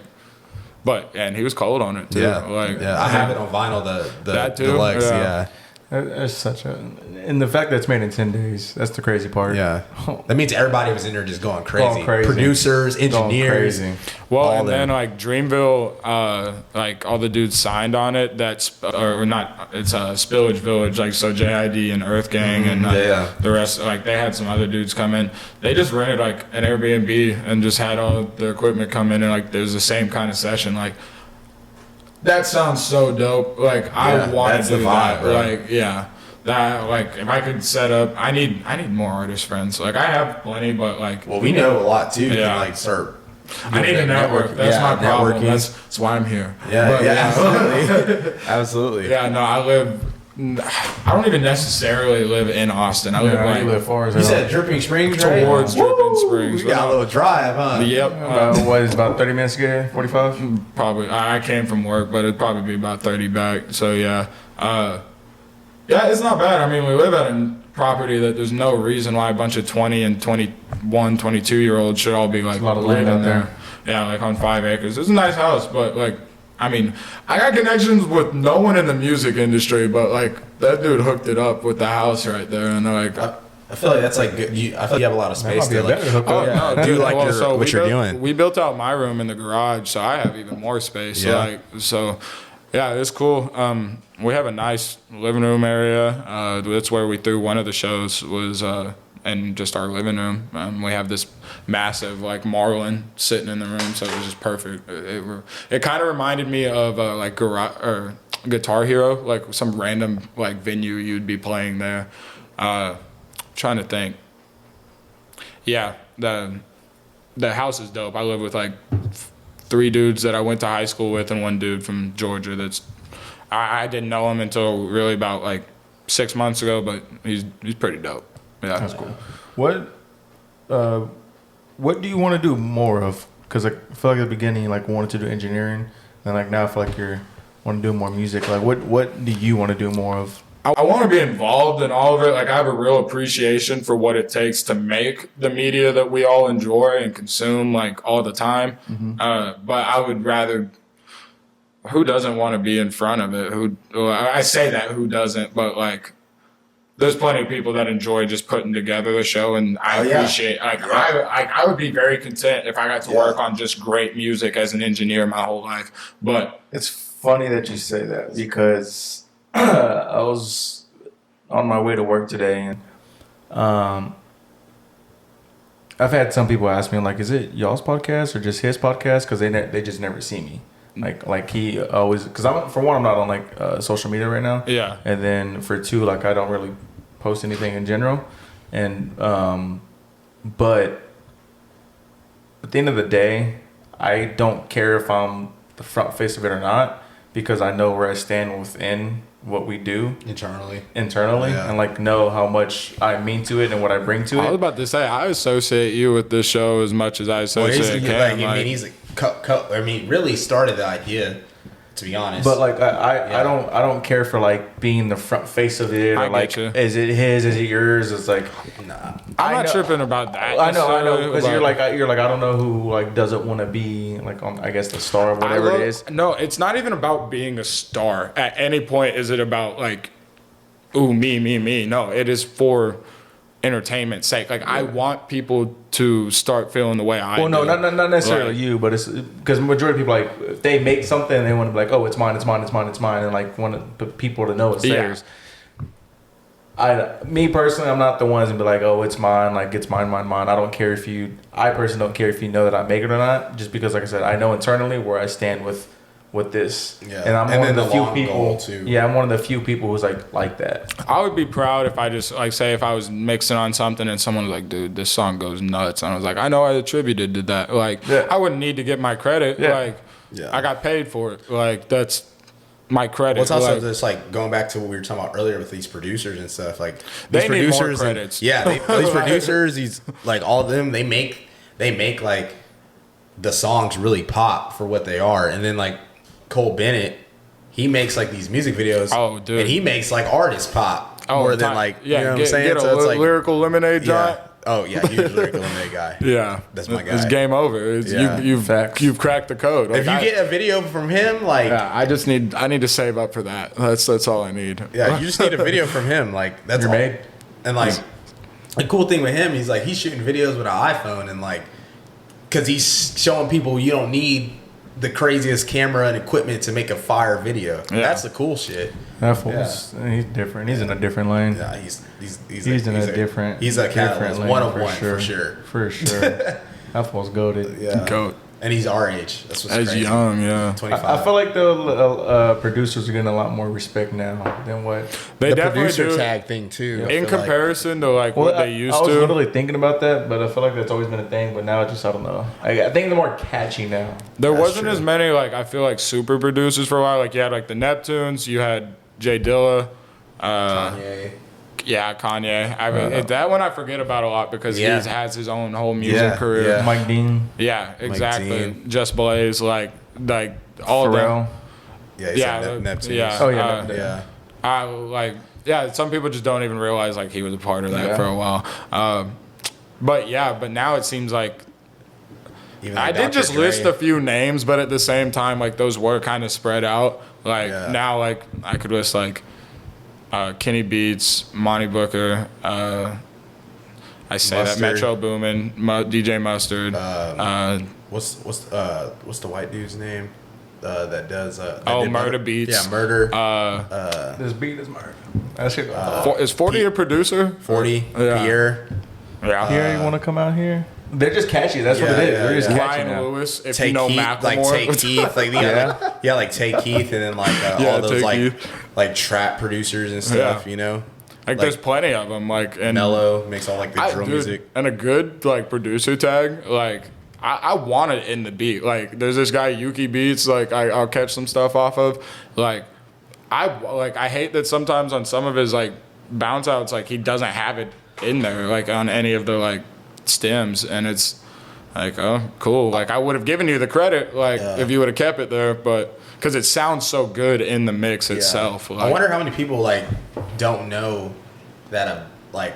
and he was cold on it too. I have it on vinyl. The deluxe. That's such a, and the fact that it's made in 10 days, that's the crazy part. Yeah. That means everybody was in there just going crazy. Producers, engineers. Well, and then like Dreamville, like all the dudes signed on it. That's or not. It's Spillage Village. Like so, JID and Earth Gang and the rest. Like they had some other dudes come in. They just rented like an Airbnb and just had all the equipment come in, and like there's the same kind of session. Like that sounds so dope. Like I want to do that. Bro. Like that. Like if I could set up, I need more artist friends. Like I have plenty, but like we know a lot too. Yeah. Like start. I need a network. That's my problem. That's why I'm here. Absolutely. Absolutely. Yeah, no, I don't even necessarily live in Austin. I live like, you live far as you said Dripping Springs, right? Towards Dripping Springs. We got a little drive, huh? Yep. What is about 30 minutes to get here? 45? Probably. I came from work, but it'd probably be about 30 back. So yeah. It's not bad. I mean, we live at a property that there's no reason why a bunch of 20 and 21, 22-year-olds should all be like living there. Yeah, like on 5 acres. It's a nice house, but like, I mean, I got connections with no one in the music industry, but like that dude hooked it up with the house right there, and they're like, I feel like that's like good. I feel like you have a lot of space to like. Do like what you're doing. We built out my room in the garage, so I have even more space. Yeah. Yeah, it's cool. We have a nice living room area. That's where we threw one of the shows was in just our living room. We have this massive like Marlin sitting in the room, so it was just perfect. It kind of reminded me of like or Guitar Hero, like some random like venue you'd be playing there. Trying to think. Yeah, the house is dope. I live with like 3 dudes that I went to high school with and 1 dude from Georgia. I didn't know him until really about like 6 months ago, but he's pretty dope. Yeah, that's cool. What do you want to do more of? Because like, I feel like at the beginning you like wanted to do engineering, and like now I feel like you want to do more music. Like what do you want to do more of? I want to be involved in all of it. Like I have a real appreciation for what it takes to make the media that we all enjoy and consume like all the time. But I would rather. Who doesn't want to be in front of it? I say that who doesn't, but like there's plenty of people that enjoy just putting together the show, and I appreciate. I would be very content if I got to work on just great music as an engineer my whole life. But it's funny that you say that because I was on my way to work today, and I've had some people ask me like, "Is it y'all's podcast or just his podcast?" Because they just never see me. Like he always, because for one, I'm not on like social media right now. Yeah. And then for 2, like I don't really post anything in general, and but at the end of the day, I don't care if I'm the front face of it or not, because I know where I stand within what we do internally, and like know how much I mean to it and what I bring to it. I was about to say I associate you with this show as much as I associate Cam. I mean, he's like. Really started the idea, to be honest. But like I don't care for like being the front face of it, or like is it his, is it yours? It's like I'm not tripping about that. I know because you're like I don't know who like doesn't want to be like on, I guess, the star or whatever it is. No, it's not even about being a star. At any point is it about like ooh, me. No, it is for entertainment's sake. Like I want people to start feeling the way I do. Well, no, not necessarily you, but it's because majority of people, like, if they make something and they want to be like, oh, it's mine, and like want people to know it's theirs. Me personally, I'm not the ones to be like, oh, it's mine, like it's mine. I don't care if you. I personally don't care if you know that I make it or not, just because, like I said, I know internally where I stand with this. Yeah. And I'm one of the few people too. Yeah, I'm one of the few people who's like that. I would be proud if I just like say if I was mixing on something and someone was like, dude, this song goes nuts, and I was like, I know I attributed to that. Like I wouldn't need to get my credit. Like I got paid for it. Like that's my credit. Well, it's also just like going back to what we were talking about earlier with these producers and stuff. Like these they producers need more credits. These producers, these like all of them, they make like the songs really pop for what they are, and then like Cole Bennett, he makes like these music videos. Oh, dude. And he makes like artists pop more than like, you know what I'm saying? So it's like lyrical lemonade giant. Oh yeah, huge lyrical lemonade guy. Yeah, that's my guy. It's game over. You've cracked the code. Like, if you get a video from him, like I need to save up for that. That's all I need. Yeah, you just need a video from him. Like that's all. Made. And like the cool thing with him, he's shooting videos with an iPhone, and like because he's showing people you don't need the craziest camera and equipment to make a fire video. Yeah. That's the cool shit. That fool's he's different. He's in a different lane. Yeah, he's in a different. He's a catalyst, one of one for sure. For sure. That fool's goated. Yeah, goat. And he's our age. That's what's crazy. As young, yeah. 25. I feel like the producers are getting a lot more respect now than what they the definitely producer do. Tag thing too. In comparison to like what they used to. I was literally thinking about that, but I feel like that's always been a thing. But now I don't know. I think they're more catchy now. There wasn't as many like I feel like super producers for a while. Like you had like the Neptunes, you had Jay Dilla, Kanye. Yeah, Kanye. I mean, that one I forget about a lot because he has his own whole music career. Yeah. Mike Dean. Yeah, exactly. Just Blaze, like all of them. Yeah, Neptune. Yeah. Oh yeah. Some people just don't even realize like he was a part of that for a while. But now it seems like I did just list a few names, but at the same time, like those were kind of spread out. Like now, like I could list like Kenny Beats, Monty Booker. I say Mustard. That Metro Boomin, DJ Mustard. What's the white dude's name? That does. Murder Beats. Yeah, Murder. This beat is murder. That shit. Is 40 a producer? 40. Pierre. Yeah. Pierre, you want to come out here? They're just catchy. That's what it is. They're just catchy Ryan now. Lewis, if Take you know Keith, Macklemore. like Take Keith, like Take Keith, and then like all those like trap producers and stuff. You know, like there's plenty of them. Like and Mello makes all like the drill music and a good like producer tag. Like I want it in the beat. Like there's this guy Yuki Beats. Like I'll catch some stuff off of. Like I hate that sometimes on some of his like bounce outs, like he doesn't have it in there, like on any of the like stems, and it's like, oh cool, like I would have given you the credit like if you would have kept it there, but because it sounds so good in the mix itself. Like, I wonder how many people like don't know that like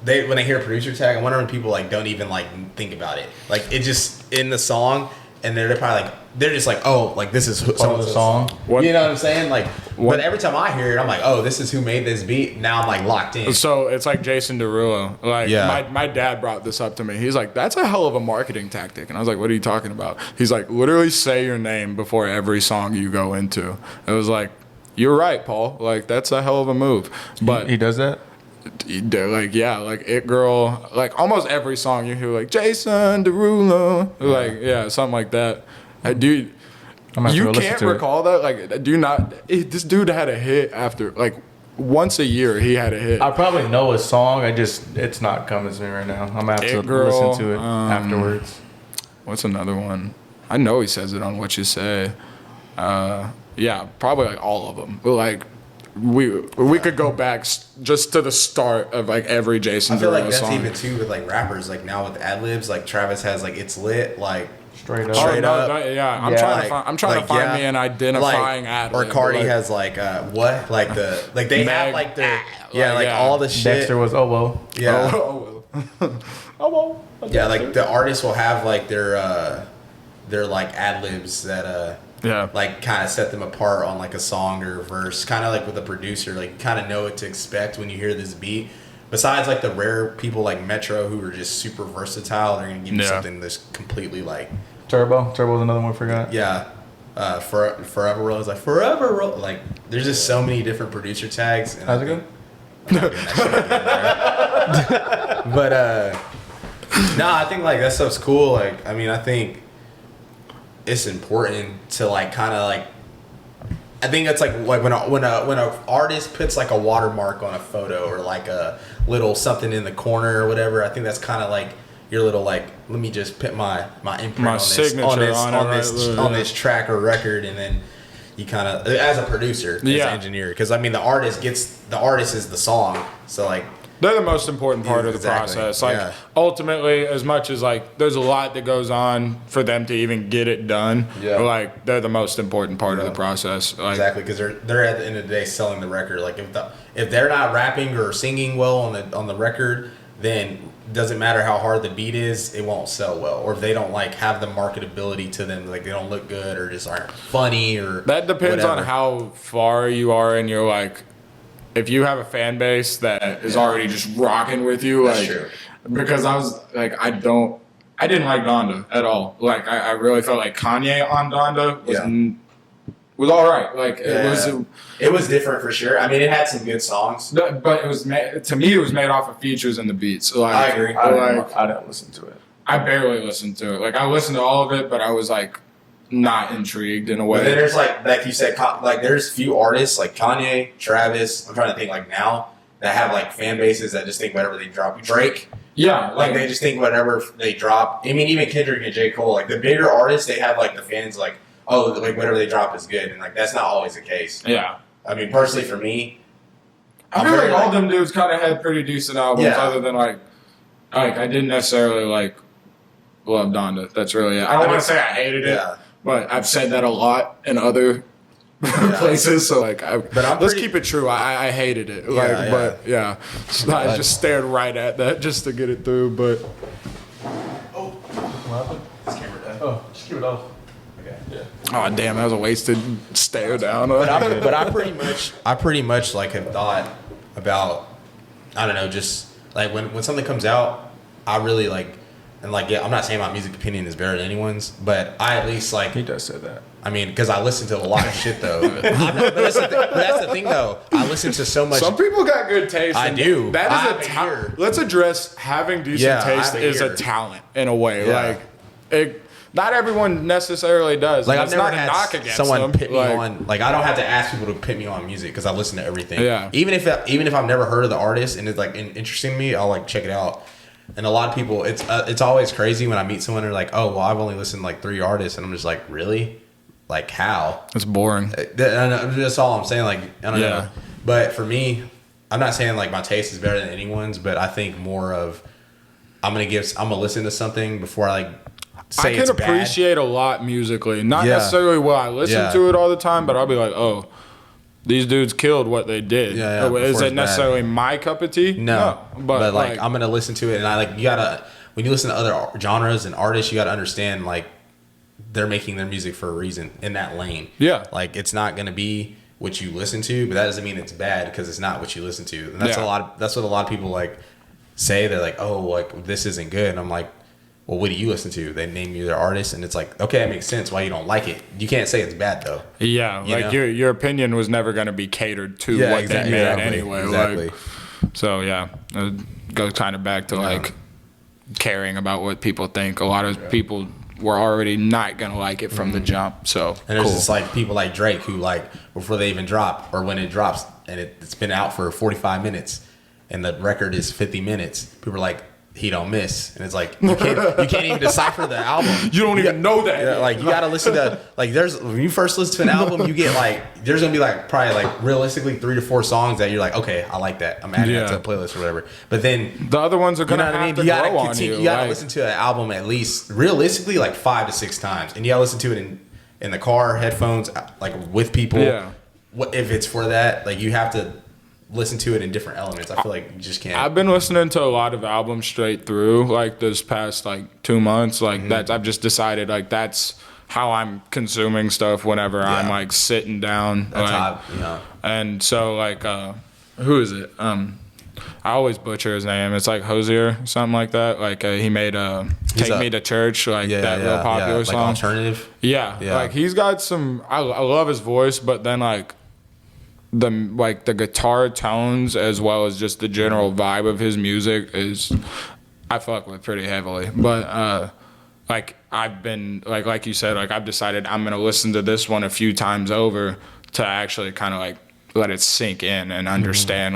when they hear producer tag, I wonder when people like don't even like think about it, like it just in the song, and they're probably like they're just like, oh, like this is someone's song. You know what I'm saying? Like, but every time I hear it, I'm like, oh, this is who made this beat. Now I'm like locked in. So it's like Jason Derulo. Like my dad brought this up to me. He's like, that's a hell of a marketing tactic. And I was like, what are you talking about? He's like, literally say your name before every song you go into. It was like, you're right, Paul. Like that's a hell of a move. But he does that. Like like It Girl, like almost every song you hear like Jason Derulo, like something like that. Dude, you can't recall that. Like, do not. This dude had a hit after like once a year. He had a hit. I probably know a song. It's not coming to me right now. I'm gonna have to listen to it afterwards. What's another one? I know he says it on What You Say. Yeah, probably like all of them. But like we could go back just to the start of like every Jason Derulo song. I feel like that's even too with like rappers. Like now with ad libs, like Travis has like It's Lit, like. Straight up. I'm trying to find me an identifying ad. Or Cardi has like what? Like they have like their all the shit. Dexter was well. Yeah. well. Yeah, like the artists will have like their like ad libs that like kind of set them apart on like a song or a verse, kind of like with a producer, like kind of know what to expect when you hear this beat. Besides like the rare people like Metro who are just super versatile, they're gonna give you something that's completely like Turbo's another one I forgot. Yeah. Forever Roll is like Forever Roll. Like there's just so many different producer tags. And How's it go? But no, I think like that stuff's cool. Like I mean, I think it's important to like kind of like. I think it's like when a artist puts like a watermark on a photo or like a little something in the corner or whatever. I think that's kind of like your little like, let me just put my imprint on this track or record, and then you kind of as a producer, as an engineer, because I mean the artist is the song, so like they're the most important part of the process. Like ultimately, as much as like there's a lot that goes on for them to even get it done, like they're the most important part of the process. Like, exactly, because they're at the end of the day selling the record. Like if they're not rapping or singing well on the record, then doesn't matter how hard the beat is, it won't sell well. Or if they don't like have the marketability to them, like they don't look good or just aren't funny or that depends on how far you are in your like. If you have a fan base that is already just rocking with you, that's like, true. Because I was like, I didn't like Donda at all. Like, I really felt like Kanye on Donda was all right. Like, it was different for sure. I mean, it had some good songs, but it was to me, it was made off of features and the beats. Like, I agree. I didn't listen to it. I barely listened to it. Like, I listened to all of it, but I was like, not intrigued in a way. But then there's like you said, like there's few artists like Kanye, Travis. I'm trying to think like now that have like fan bases that just think whatever they drop. Drake, like they just think whatever they drop. I mean, even Kendrick and J. Cole, like the bigger artists, they have like the fans like, oh, like whatever they drop is good, and like that's not always the case. Yeah, I mean, personally for me, I feel like all them dudes kind of had pretty decent albums, other than like I didn't necessarily like love Donda. That's really it. I don't want to say I hated it. But I've said that a lot in other places, so like, let's keep it true. I hated it, so I just stared right at that just to get it through. But Just keep it off. Okay. Yeah. oh damn, that was a wasted stare down. But I pretty much like have thought about, I don't know, just like when something comes out, I really like. And like, I'm not saying my music opinion is better than anyone's, but I at least like. He does say that. I mean, because I listen to a lot of shit though. But that's the thing though. I listen to so much. Some people got good taste. I do. That is a talent. Let's address having decent taste is a talent in a way. Yeah. Like, not everyone necessarily does. Like I've never not a had knock against someone them. pit me on. Like I don't have to ask people to pit me on music because I listen to everything. Yeah. Even if I've never heard of the artist and it's like interesting to me, I'll like check it out. And a lot of people, it's always crazy when I meet someone and they're like, oh, well, I've only listened to like 3 artists. And I'm just like, really? Like, how? It's boring. That's all I'm saying. Like, I don't know. But for me, I'm not saying like my taste is better than anyone's, but I think more of I'm going to listen to something before I like say it's bad. I can appreciate a lot musically. Not necessarily what I listen to it all the time, but I'll be like, oh, these dudes killed what they did. Is it necessarily my cup of tea? No. But like I'm gonna listen to it, and I like you gotta when you listen to other genres and artists, you gotta understand like they're making their music for a reason in that lane. Yeah. Like it's not gonna be what you listen to, but that doesn't mean it's bad because it's not what you listen to. And that's that's what a lot of people like say. They're like, oh, like this isn't good, and I'm like, well, what do you listen to? They name you their artist, and it's like, okay, that makes sense why you don't like it. You can't say it's bad though. Yeah, you like your opinion was never going to be catered to what they made anyway. Exactly. Like, so it goes kind of back to like caring about what people think. A lot of people were already not going to like it from the jump. So and there's just like people like Drake who like before they even drop or when it drops and it's been out for 45 minutes and the record is 50 minutes, people are like, he don't miss, and it's like you can't even decipher the album. You don't even know that. Yeah, like you gotta listen to like when you first listen to an album, you get like there's gonna be like probably like realistically 3 to 4 sons that you're like, okay, I like that. I'm adding that to a playlist or whatever. But then the other ones are gonna have to grow on you. You gotta listen to an album at least realistically like 5 to 6 times, and you gotta listen to it in the car, headphones, like with people. Yeah. What if it's for that? Like you have to listen to it in different elements. I feel like you just can't. I've been listening to a lot of albums straight through, like this past like 2 months. Like that, I've just decided like that's how I'm consuming stuff whenever I'm Yeah. like sitting down. That's like, how, you know. And so like who is it? I always butcher his name. It's like Hosier, something like that. Like he made "Take Me to Church," like that real popular like song. alternative. Yeah, like he's got some. I love his voice, but then like the guitar tones as well as just the general vibe of his music is I fuck with pretty heavily. But like I've been like you said, like I've decided I'm gonna listen to this one a few times over to actually kind of like let it sink in and understand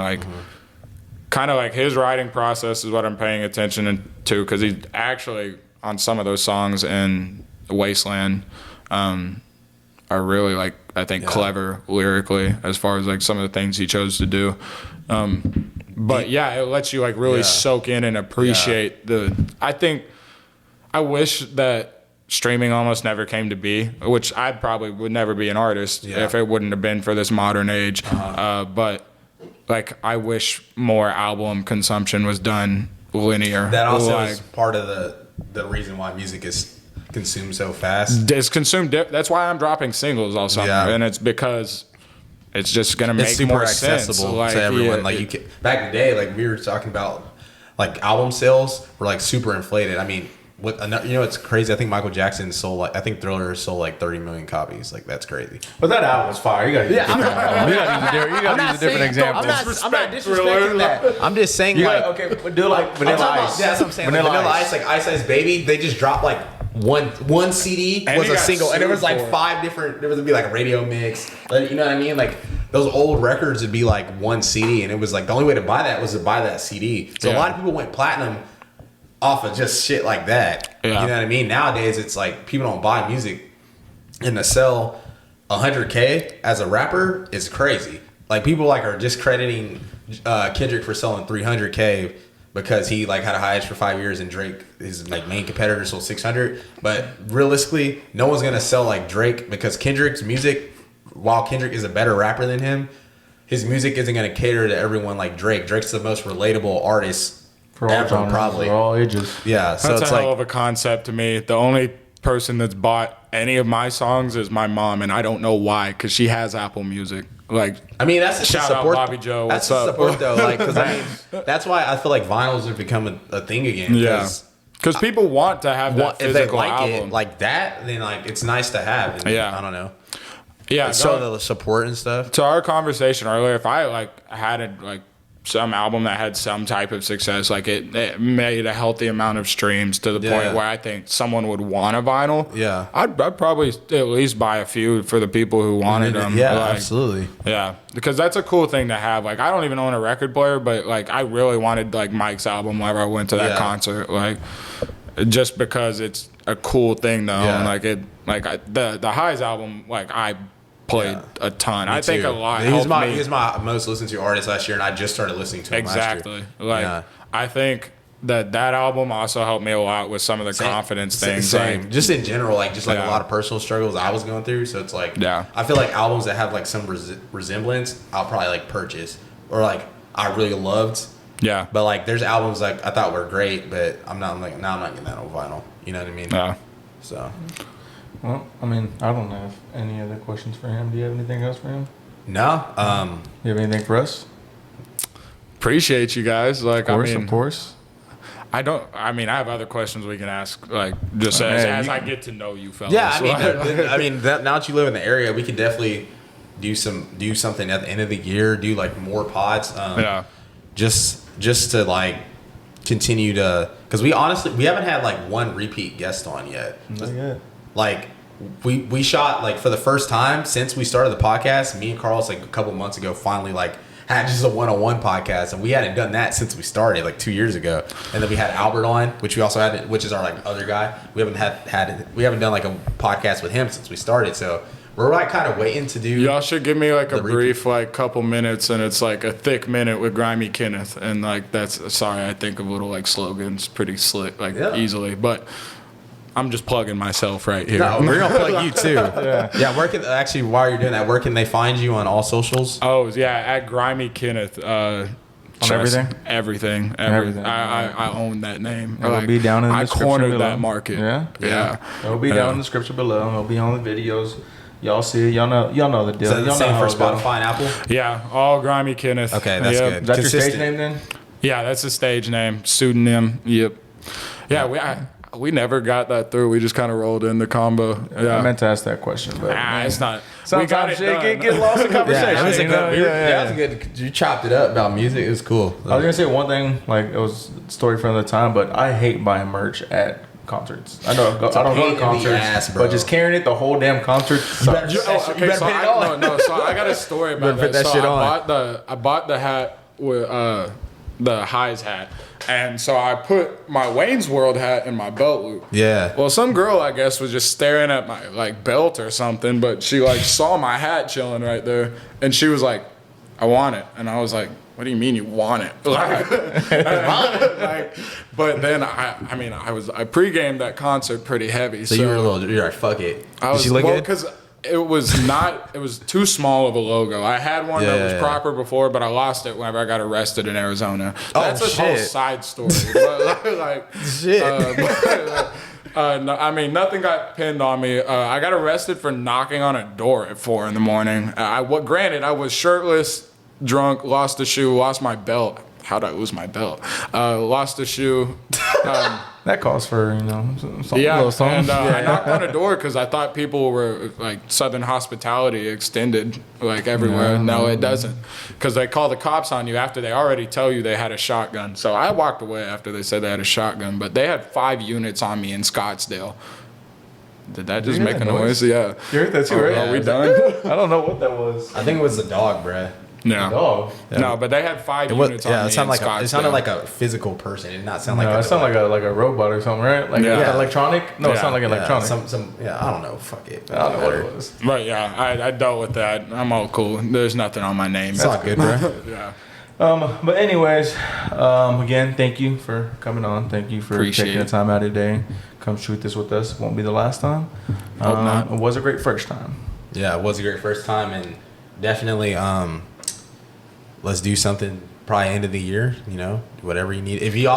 kind of like his writing process is what I'm paying attention to, because he's actually on some of those songs in Wasteland are really like I think clever lyrically as far as like some of the things he chose to do. But yeah, it lets you like really soak in and appreciate I wish that streaming almost never came to be, which I probably would never be an artist if it wouldn't have been for this modern age. But like I wish more album consumption was done linear. That also like, is part of the reason why music is consumed so fast. It's consumed. That's why I'm dropping singles all summer, and it's because it's just gonna make super more accessible sense. Like, to everyone. Like you can, back in the day, like we were talking about, like album sales were like super inflated. I mean, it's crazy. I think Michael Jackson sold I think Thriller sold like 30 million copies. Like that's crazy. But that album's fire. You gotta use a different example. I'm not disrespecting that. I'm just saying Okay, but do like Vanilla Ice. Yeah, that's what I'm saying. Vanilla Ice, like Ice Ice Baby, they just dropped like one CD And was he a got single, and there was like sued for it. 5 different. There would be like a radio mix. Like, you know what I mean? Like those old records would be like one CD, and it was like the only way to buy that was to buy that CD. So a lot of people went platinum off of just shit like that. Yeah. You know what I mean? Nowadays, it's like people don't buy music, and to sell 100K as a rapper is crazy. Like people like are just crediting Kendrick for selling 300K because he like had a hiatus for 5 years and Drake, his like main competitor, sold 600. But realistically, no one's gonna sell like Drake because Kendrick's music, while Kendrick is a better rapper than him, his music isn't gonna cater to everyone like Drake. Drake's the most relatable artist For all ever, genres, probably. for all ages. Yeah, so That's it's a like hell of a concept to me. The only person that's bought any of my songs is my mom, and I don't know why, because she has Apple Music. Like, I mean, that's shout the support. out Bobby Joe. That's What's the up? support though, like because I mean, that's why I feel like vinyls have become a thing again. Yeah, because people want to have that if they physical like album. it like that, then like it's nice to have. And Yeah. I don't know. Yeah, So the support and stuff. to our conversation earlier, if I like had some album that had some type of success, like it made a healthy amount of streams to the point where I think someone would want a vinyl. Yeah. I'd probably at least buy a few for the people who wanted them. Yeah, Like, absolutely. Yeah, because that's a cool thing to have. Like, I don't even own a record player, but like I really wanted like Mike's album whenever I went to that concert. Like, just because it's a cool thing though. Yeah. And the Highs album, like I played a ton. I think a lot. He was helped me. my most listened to artist last year, and I just started listening to him Exactly. last year. Like Yeah. I think that album also helped me a lot with some of the confidence things. Same. Like, Just in general, like a lot of personal struggles I was going through. So it's like, I feel like albums that have like some resemblance, I'll probably like purchase or like I really loved. Yeah. But like, there's albums like I thought were great, but I'm not getting that on vinyl. You know what I mean? Yeah. So. Well, I mean, I don't have any other questions for him. Do you have anything else for him? No. You have anything for us? Appreciate you guys. Like, Of course, I mean, of course. I have other questions we can ask, like, just as I get to know you fellas. Yeah, I mean, Like, now that you live in the area, we could definitely do something at the end of the year. Do like more pods. Just to like continue to, because we haven't had like one repeat guest on yet. Not yet. Like we shot like for the first time since we started the podcast. Me and Carlos like a couple months ago finally like had just a one-on-one podcast, and we hadn't done that since we started like 2 years ago. And then we had Albert on, which we also had, which is our like other guy. We haven't done like a podcast with him since we started, so we're like kind of waiting to do. y'all should give me like a brief like couple minutes, and it's like a thick minute with Grimmeykenneth, and like that's sorry I think of little like slogans pretty slick like easily, but I'm just plugging myself right here. No, we're gonna plug you too. Yeah. While you're doing that, where can they find you on all socials? Oh yeah, at Grimmeykenneth. On everything? Everything. Everything. I own that name. It'll be down in the I description cornered below. that market. Yeah. It'll be down in the description below. It'll be on the videos. Y'all see it. Y'all know the deal. Is that the Y'all same know for how it goes. Spotify and Apple? Yeah, all Grimmeykenneth. Okay, that's Yep. good. Is that your stage Consistent. name then? Yeah, that's the stage name, pseudonym. Yep. Yeah, we never got that through. We just kind of rolled in the combo. Yeah. I meant to ask that question, but It's not. We sometimes got it shit done. get lost in conversation. that was a you know? good. Yeah. That was a good. You chopped it up about music. It was cool. I was gonna say one thing, like it was a story from the time, but I hate buying merch at concerts. I don't go pain in to the concerts, ass, bro. but just carrying it the whole damn concert sucks. Okay, so I got a story about put that so shit I on. bought the hat with the Highs hat, and so I put my Wayne's World hat in my belt loop. Yeah. Well, some girl I guess was just staring at my like belt or something, but she like saw my hat chilling right there, and she was like, "I want it," and I was like, "What do you mean you want it?" Like, but then I pre-gamed that concert pretty heavy. So you were you're like, fuck it. Did she look good? Because it was too small of a logo. I had one that was proper before, but I lost it whenever I got arrested in Arizona. That's a whole shit. side story. But like, Shit. no, I mean, nothing got pinned on me. I got arrested for knocking on a door at 4 a.m. Granted, I was shirtless, drunk, lost a shoe, lost my belt. How'd I lose my belt? Lost a shoe. That calls for some Yeah, little song. and I knocked on a door because I thought people were like Southern hospitality extended like everywhere. No, it doesn't, because they call the cops on you after they already tell you they had a shotgun. So I walked away after they said they had a shotgun, but they had 5 units on me in Scottsdale. Did that just hear make that a noise? Yeah. You heard that too, right? Are we done? I don't know what that was. I think it was the dog, bruh. No. Dog. No, but they had 5 It was, units on yeah, me it sounded in like Scottsdale. it sounded like a physical person. It did not sound like No, a it sounded like a robot or something, right? Like Yeah. electronic? No, it Yeah. sounded like electronic. I don't know. Fuck it. I don't know what it was. But yeah, I dealt with that. I'm all cool. There's nothing on my name. It's all good, bro. Yeah. But anyways, again, thank you for coming on. Thank you for Appreciate taking the it. time out of the day. Come shoot this with us. Won't be the last time. Hope not. It was a great first time. Yeah, it was a great first time, and definitely let's do something probably end of the year. Whatever you need. If you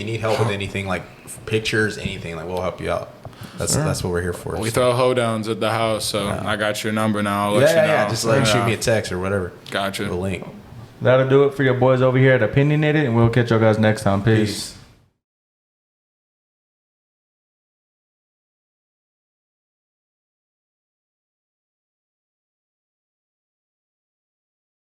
need help with anything like pictures, anything, like we'll help you out. That's what we're here for. We throw hoedowns at the house, so I got your number now. I'll let you know. Yeah. Just like shoot me a text or whatever. Gotcha. The link. That'll do it for your boys over here at Opinionated, and we'll catch y'all guys next time. Peace.